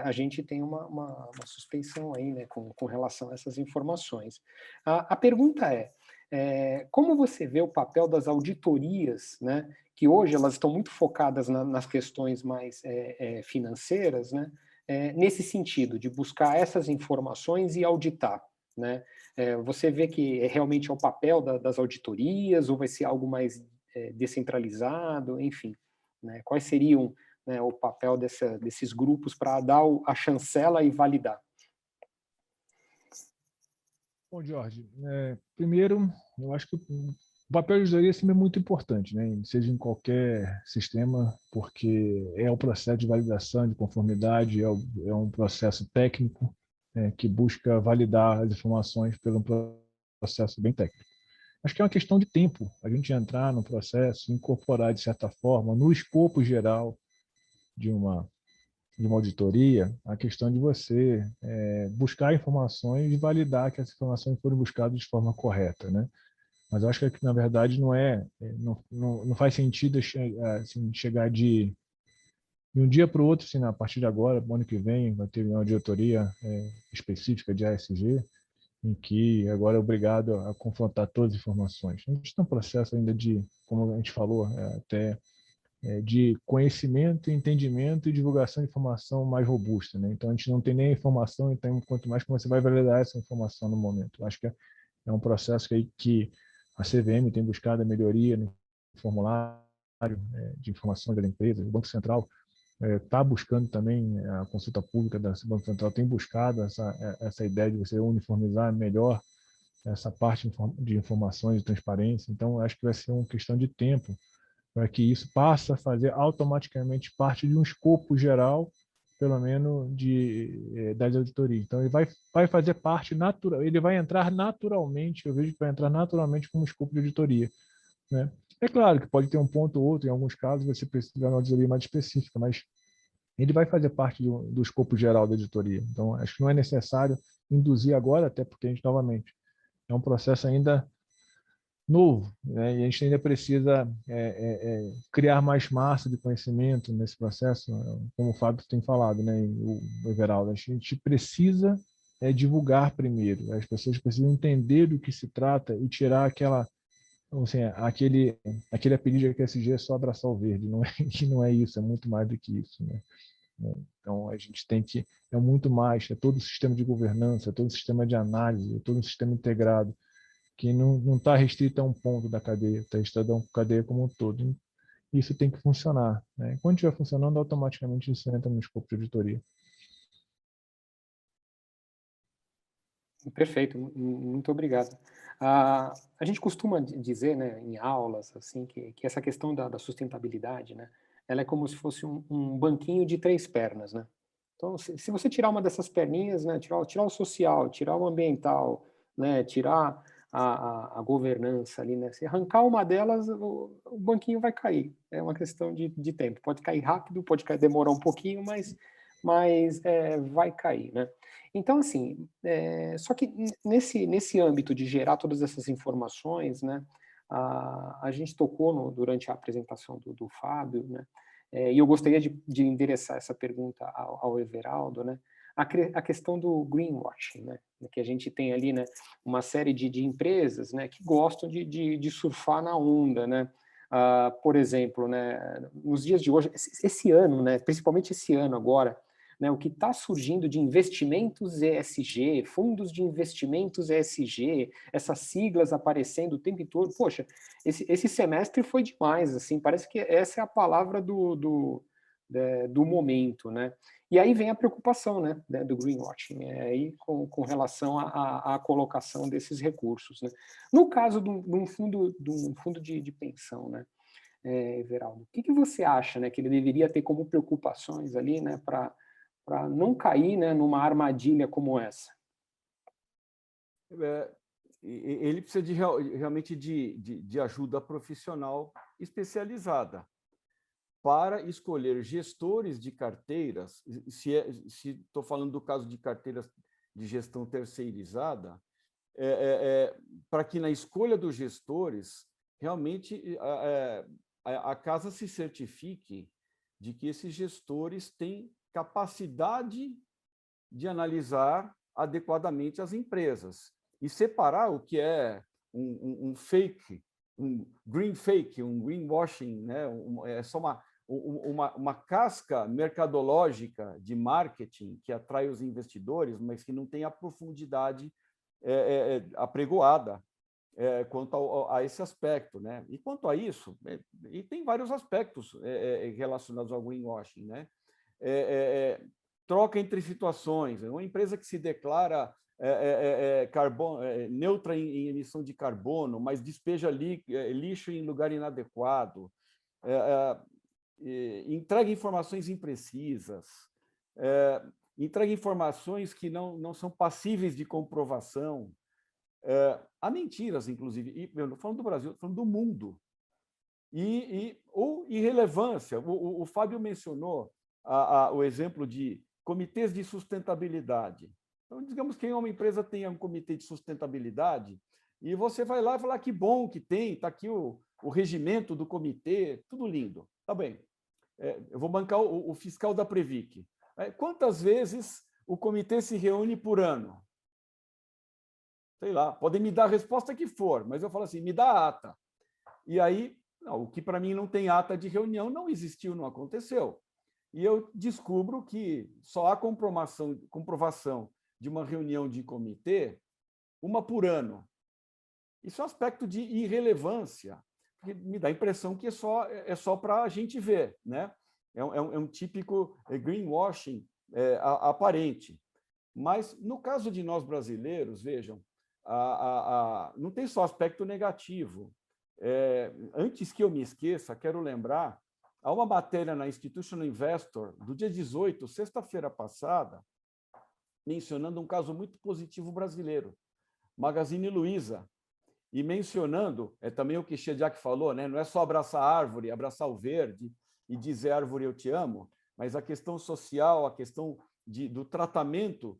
a gente tem uma suspeição aí, né, com relação a essas informações. A pergunta como você vê o papel das auditorias, né, que hoje elas estão muito focadas nas questões mais financeiras, né, nesse sentido, de buscar essas informações e auditar, né? Você vê que realmente é o papel das auditorias ou vai ser algo mais descentralizado, enfim, né? Quais seriam, né, o papel desses grupos para dar a chancela e validar? Bom, Jorge, primeiro, eu acho que o papel de auditoria sempre é muito importante, né? Seja em qualquer sistema, porque é o processo de validação, de conformidade, é um processo técnico que busca validar as informações pelo processo bem técnico. Acho que é uma questão de tempo, a gente entrar no processo, incorporar, de certa forma, no escopo geral de uma auditoria, a questão de você buscar informações e validar que essas informações foram buscadas de forma correta, né? Mas eu acho que, na verdade, não faz sentido assim, chegar de um dia para o outro, assim, a partir de agora, no ano que vem, vai ter uma auditoria específica de ASG, em que agora é obrigado a confrontar todas as informações. A gente está um processo ainda de, como a gente falou, até de conhecimento, entendimento e divulgação de informação mais robusta, né? Então a gente não tem nem a informação, então quanto mais que você vai validar essa informação no momento. Eu acho que é um processo que a CVM tem buscado a melhoria no formulário de informação da empresa. O Banco Central está buscando também, a consulta pública do Banco Central tem buscado essa ideia de você uniformizar melhor essa parte de informações e transparência. Então acho que vai ser uma questão de tempo para que isso passe a fazer automaticamente parte de um escopo geral, pelo menos das auditorias. Então, ele vai fazer parte natural, ele vai entrar naturalmente, eu vejo que vai entrar naturalmente como escopo de auditoria, né? É claro que pode ter um ponto ou outro, em alguns casos você precisa de uma auditoria mais específica, mas ele vai fazer parte do escopo geral da auditoria. Então, acho que não é necessário induzir agora, até porque a gente, novamente, é um processo ainda novo, né? E a gente ainda precisa criar mais massa de conhecimento nesse processo, como o Fábio tem falado, né? O Everaldo, a gente precisa divulgar primeiro, as pessoas precisam entender do que se trata e tirar Então, assim, aquele apelido de ESG é só abraçar o verde, não é, que não é isso, é muito mais do que isso, né? Então, a gente tem que, é muito mais, é todo o sistema de governança, é todo o sistema de análise, é todo um sistema integrado, que não está restrito a um ponto da cadeia, está restrito a uma cadeia como um todo. Isso tem que funcionar, né? Quando estiver funcionando, automaticamente isso entra no escopo de auditoria. Perfeito, muito obrigado. A gente costuma dizer, né, em aulas, assim, que essa questão da sustentabilidade, né, ela é como se fosse um banquinho de 3 pernas, né? Então, se você tirar uma dessas perninhas, né, tirar o social, tirar o ambiental, né, tirar a governança ali, né, se arrancar uma delas, o banquinho vai cair. É uma questão de tempo. Pode cair rápido, pode demorar um pouquinho, mas vai cair, né? Então, assim, só que nesse âmbito de gerar todas essas informações, né, a gente tocou durante a apresentação do Fábio, né, e eu gostaria de endereçar essa pergunta ao Everaldo, né, a questão do greenwashing, né, que a gente tem ali, né, uma série de empresas, né, que gostam de surfar na onda, né. Por exemplo, né, nos dias de hoje, esse ano, né, principalmente esse ano agora, né, o que está surgindo de investimentos ESG, fundos de investimentos ESG, essas siglas aparecendo o tempo todo. Poxa, esse semestre foi demais, assim, parece que essa é a palavra do momento, né? E aí vem a preocupação, né, do greenwashing, aí com relação à colocação desses recursos, né? No caso de um fundo de pensão, né, Everaldo, o que você acha, né, que ele deveria ter como preocupações ali, né, para não cair, né, numa armadilha como essa? Ele precisa realmente de ajuda profissional especializada para escolher gestores de carteiras. Se estou falando do caso de carteiras de gestão terceirizada, para que na escolha dos gestores realmente a casa se certifique de que esses gestores têm capacidade de analisar adequadamente as empresas e separar o que é um fake, um greenwashing, né? É só uma casca mercadológica de marketing que atrai os investidores, mas que não tem a profundidade apregoada quanto a esse aspecto, né? E quanto a isso, e tem vários aspectos relacionados ao greenwashing, né? Troca entre situações. Uma empresa que se declara neutra em emissão de carbono, mas despeja lixo em lugar inadequado, entrega informações imprecisas, entrega informações que não são passíveis de comprovação. Há mentiras, inclusive, e eu não falando do Brasil, falando do mundo. Ou irrelevância. O Fábio mencionou o exemplo de comitês de sustentabilidade. Então, digamos que uma empresa tenha um comitê de sustentabilidade e você vai lá e fala que bom que tem, está aqui o regimento do comitê, tudo lindo. Tá bem. Eu vou bancar o fiscal da Previc. Quantas vezes o comitê se reúne por ano? Sei lá, podem me dar a resposta que for, mas eu falo assim, me dá a ata. E aí, não, o que para mim não tem ata de reunião não existiu, não aconteceu. E eu descubro que só há comprovação de uma reunião de comitê uma por ano. Isso é um aspecto de irrelevância, porque me dá a impressão que é só para a gente ver, né? É um típico greenwashing aparente. Mas, no caso de nós brasileiros, vejam, não tem só aspecto negativo. Antes que eu me esqueça, quero lembrar, há uma matéria na Institutional Investor, do dia 18, sexta-feira passada, mencionando um caso muito positivo brasileiro, Magazine Luiza, e mencionando, também o que Shediac falou, né? Não é só abraçar a árvore, abraçar o verde e dizer árvore eu te amo, mas a questão social, a questão do tratamento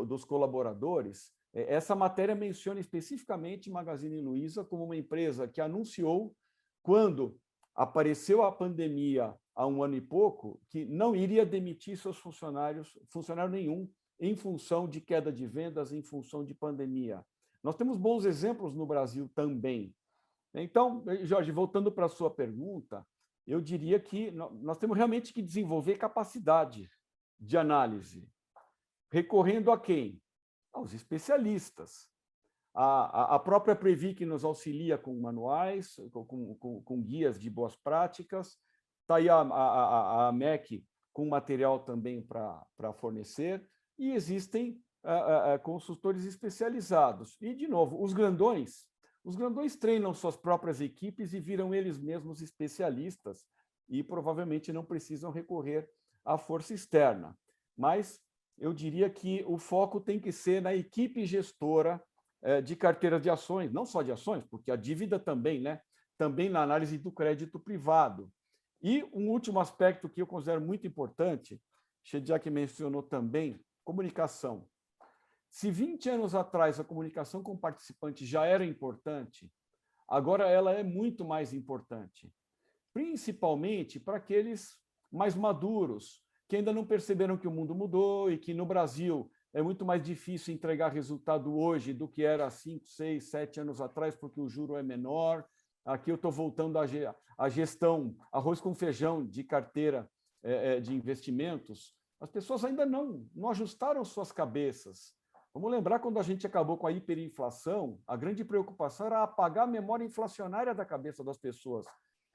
dos colaboradores. Essa matéria menciona especificamente Magazine Luiza como uma empresa que anunciou, quando apareceu a pandemia há um ano e pouco, que não iria demitir seus funcionários, funcionário nenhum, em função de queda de vendas, em função de pandemia. Nós temos bons exemplos no Brasil também. Então, Jorge, voltando para a sua pergunta, eu diria que nós temos realmente que desenvolver capacidade de análise. Recorrendo a quem? Aos especialistas. A própria Previc nos auxilia com manuais, com guias de boas práticas. Está aí a MEC com material também para fornecer. E existem consultores especializados. E, de novo, os grandões treinam suas próprias equipes e viram eles mesmos especialistas e provavelmente não precisam recorrer à força externa. Mas eu diria que o foco tem que ser na equipe gestora de carteiras de ações, não só de ações, porque a dívida também, né? Também na análise do crédito privado. E um último aspecto que eu considero muito importante, Shediac mencionou também, comunicação. Se 20 anos atrás a comunicação com o participante já era importante, agora ela é muito mais importante, principalmente para aqueles mais maduros, que ainda não perceberam que o mundo mudou e que no Brasil é muito mais difícil entregar resultado hoje do que era 5, 6, 7 anos atrás, porque o juro é menor. Aqui eu estou voltando à gestão, arroz com feijão de carteira de investimentos. As pessoas ainda não ajustaram suas cabeças. Vamos lembrar, quando a gente acabou com a hiperinflação, a grande preocupação era apagar a memória inflacionária da cabeça das pessoas.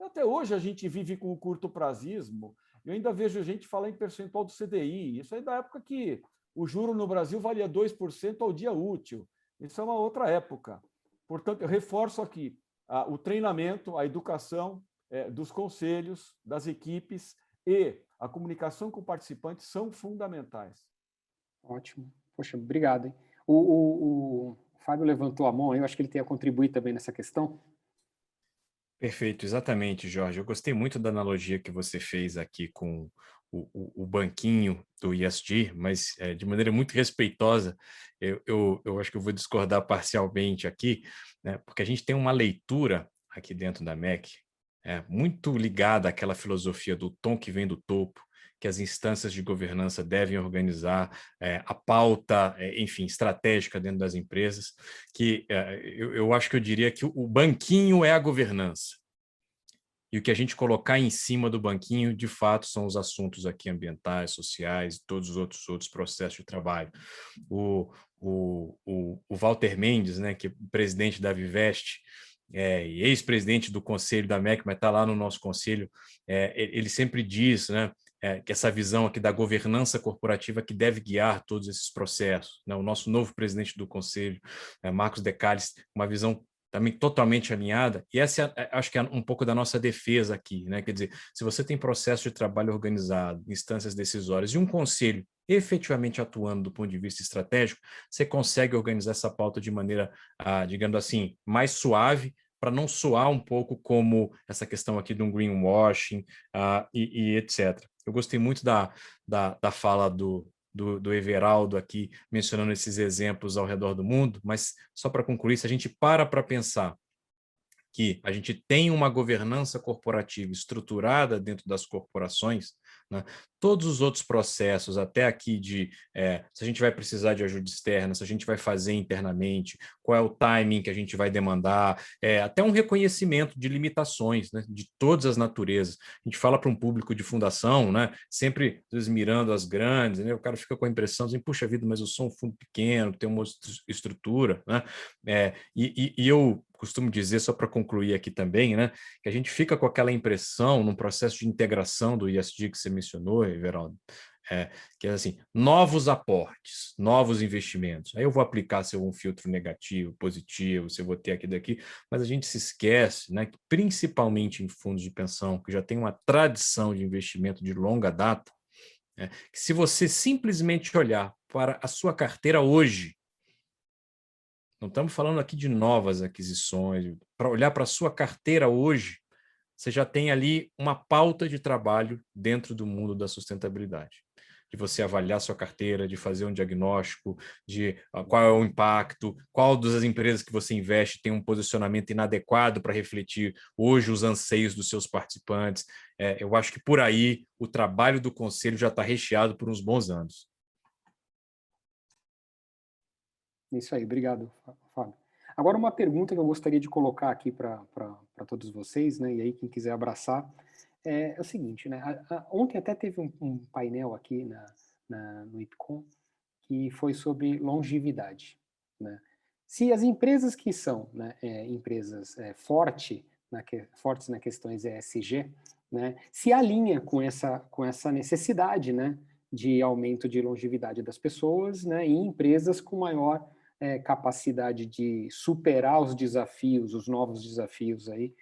Até hoje a gente vive com o curto-prazismo. Eu ainda vejo gente falar em percentual do CDI. Isso aí é da época que o juro no Brasil valia 2% ao dia útil. Isso é uma outra época. Portanto, eu reforço aqui o treinamento, a educação dos conselhos, das equipes e a comunicação com participantes são fundamentais. Ótimo. Poxa, obrigado. Hein? O Fábio levantou a mão, eu acho que ele tem a contribuir também nessa questão. Perfeito, exatamente, Jorge. Eu gostei muito da analogia que você fez aqui com o banquinho do ESG, mas de maneira muito respeitosa, eu acho que eu vou discordar parcialmente aqui, né, porque a gente tem uma leitura aqui dentro da MEC muito ligada àquela filosofia do tom que vem do topo, que as instâncias de governança devem organizar a pauta, enfim, estratégica dentro das empresas, que eu acho que eu diria que o banquinho é a governança. E o que a gente colocar em cima do banquinho, de fato, são os assuntos aqui ambientais, sociais e todos os outros processos de trabalho. O Walter Mendes, né, que é presidente da Vivest, e ex-presidente do conselho da MEC, mas está lá no nosso conselho, ele sempre diz, né, que essa visão aqui da governança corporativa que deve guiar todos esses processos. Né? O nosso novo presidente do conselho, Marcos Decales, uma visão também totalmente alinhada, e essa acho que é um pouco da nossa defesa aqui, né? Quer dizer, se você tem processo de trabalho organizado, instâncias decisórias e um conselho efetivamente atuando do ponto de vista estratégico, você consegue organizar essa pauta de maneira, digamos assim, mais suave, para não soar um pouco como essa questão aqui de um greenwashing e etc. Eu gostei muito da fala do Everaldo aqui, mencionando esses exemplos ao redor do mundo, mas só para concluir, se a gente para pensar que a gente tem uma governança corporativa estruturada dentro das corporações, né? Todos os outros processos, até aqui se a gente vai precisar de ajuda externa, se a gente vai fazer internamente, qual é o timing que a gente vai demandar, até um reconhecimento de limitações, né, de todas as naturezas. A gente fala para um público de fundação, né, sempre mirando as grandes, né, o cara fica com a impressão assim, puxa vida, mas eu sou um fundo pequeno, tem uma estrutura, né, e eu costumo dizer, só para concluir aqui também, né, que a gente fica com aquela impressão, num processo de integração do ESG que você mencionou, Everaldo, que é assim, novos aportes, novos investimentos. Aí eu vou aplicar se eu vou um filtro negativo, positivo, se eu vou ter aqui daqui, mas a gente se esquece, né, que principalmente em fundos de pensão, que já tem uma tradição de investimento de longa data, que se você simplesmente olhar para a sua carteira hoje, não estamos falando aqui de novas aquisições, para olhar para a sua carteira hoje, você já tem ali uma pauta de trabalho dentro do mundo da sustentabilidade. De você avaliar sua carteira, de fazer um diagnóstico, de qual é o impacto, qual das empresas que você investe tem um posicionamento inadequado para refletir hoje os anseios dos seus participantes. Eu acho que por aí o trabalho do conselho já está recheado por uns bons anos. Isso aí, obrigado, Fábio. Agora, uma pergunta que eu gostaria de colocar aqui para todos vocês, né, e aí quem quiser abraçar, é o seguinte, né, ontem até teve um painel aqui no IPCOM que foi sobre longevidade, né? Se as empresas que são, né, empresas fortes na questões ESG, né, se alinha com essa necessidade, né, de aumento de longevidade das pessoas, né, em empresas com maior capacidade de superar os desafios, os novos desafios aí,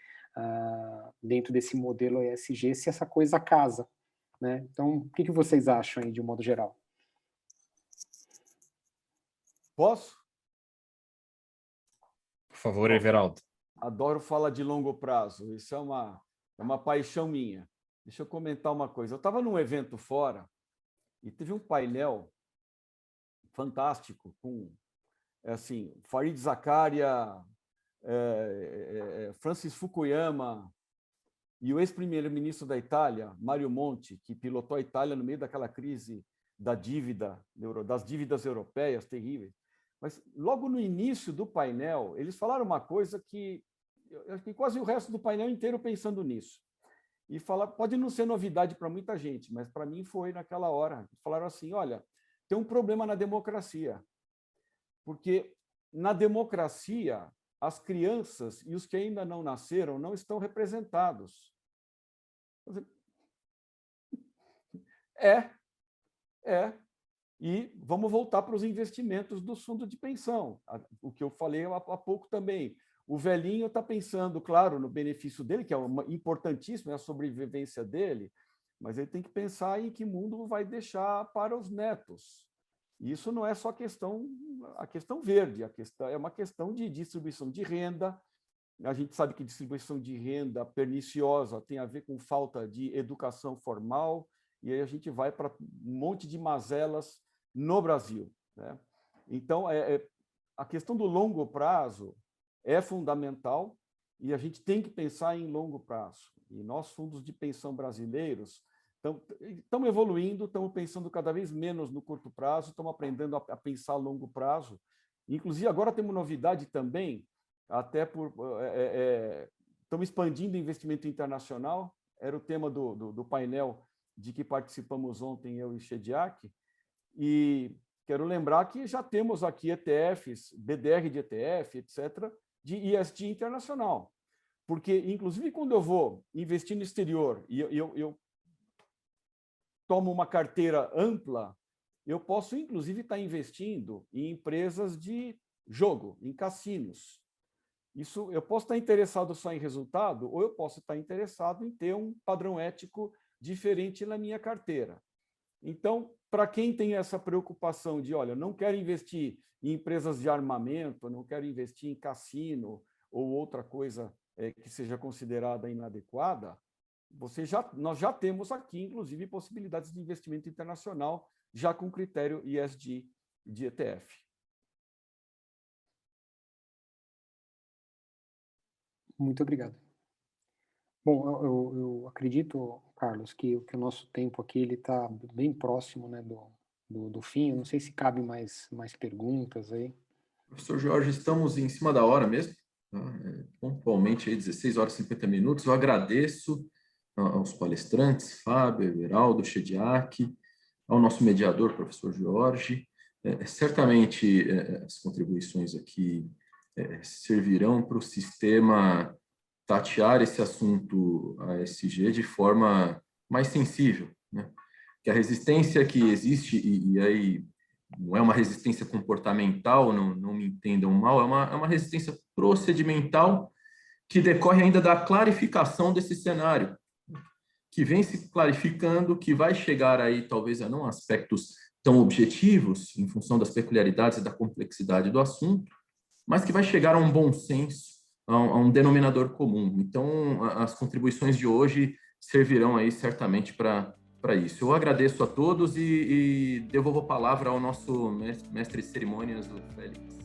dentro desse modelo ESG, se essa coisa casa, né? Então, o que vocês acham aí, de um modo geral? Posso? Por favor, Everaldo. Adoro falar de longo prazo, isso é uma paixão minha. Deixa eu comentar uma coisa. Eu estava num evento fora e teve um painel fantástico com assim, Fareed Zakaria, Francis Fukuyama e o ex-primeiro-ministro da Itália, Mario Monti, que pilotou a Itália no meio daquela crise das dívidas europeias terríveis. Mas logo no início do painel, eles falaram uma coisa que eu fiquei quase o resto do painel inteiro pensando nisso. E pode não ser novidade para muita gente, mas para mim foi naquela hora. Falaram assim, olha, tem um problema na democracia. Porque na democracia, as crianças e os que ainda não nasceram não estão representados. E vamos voltar para os investimentos dos fundos de pensão. O que eu falei há pouco também. O velhinho está pensando, claro, no benefício dele, que é importantíssimo, é a sobrevivência dele, mas ele tem que pensar em que mundo vai deixar para os netos. Isso não é só a questão verde, é uma questão de distribuição de renda. A gente sabe que distribuição de renda perniciosa tem a ver com falta de educação formal, e aí a gente vai para um monte de mazelas no Brasil, né? Então, a questão do longo prazo é fundamental e a gente tem que pensar em longo prazo. E nós, fundos de pensão brasileiros, estamos evoluindo, estamos pensando cada vez menos no curto prazo, estamos aprendendo a pensar a longo prazo. Inclusive, agora temos novidade também, até estamos expandindo o investimento internacional, era o tema do painel de que participamos ontem, eu e Shediac, e quero lembrar que já temos aqui ETFs, BDR de ETF, etc., de ESG internacional. Porque, inclusive, quando eu vou investir no exterior e eu tomo uma carteira ampla, eu posso, inclusive, estar investindo em empresas de jogo, em cassinos. Isso, eu posso estar interessado só em resultado, ou eu posso estar interessado em ter um padrão ético diferente na minha carteira. Então, para quem tem essa preocupação de, olha, não quero investir em empresas de armamento, não quero investir em cassino ou outra coisa que seja considerada inadequada, nós já temos aqui, inclusive, possibilidades de investimento internacional, já com critério ESG de ETF. Muito obrigado. Bom, eu acredito, Carlos, que o nosso tempo aqui está bem próximo, né, do fim. Eu não sei se cabe mais perguntas aí. Professor Jorge, estamos em cima da hora mesmo, tá? Pontualmente, aí, 16 horas e 50 minutos. Eu agradeço aos palestrantes, Fábio, Everaldo, Shediac, ao nosso mediador, professor Jorge. Certamente, as contribuições aqui servirão para o sistema tatear esse assunto ESG de forma mais sensível, né? Que a resistência que existe, e aí não é uma resistência comportamental, não me entendam mal, é uma resistência procedimental que decorre ainda da clarificação desse cenário, que vem se clarificando, que vai chegar aí talvez a não aspectos tão objetivos, em função das peculiaridades e da complexidade do assunto, mas que vai chegar a um bom senso, a um denominador comum. Então, as contribuições de hoje servirão aí certamente para isso. Eu agradeço a todos e devolvo a palavra ao nosso mestre de cerimônias, o Félix.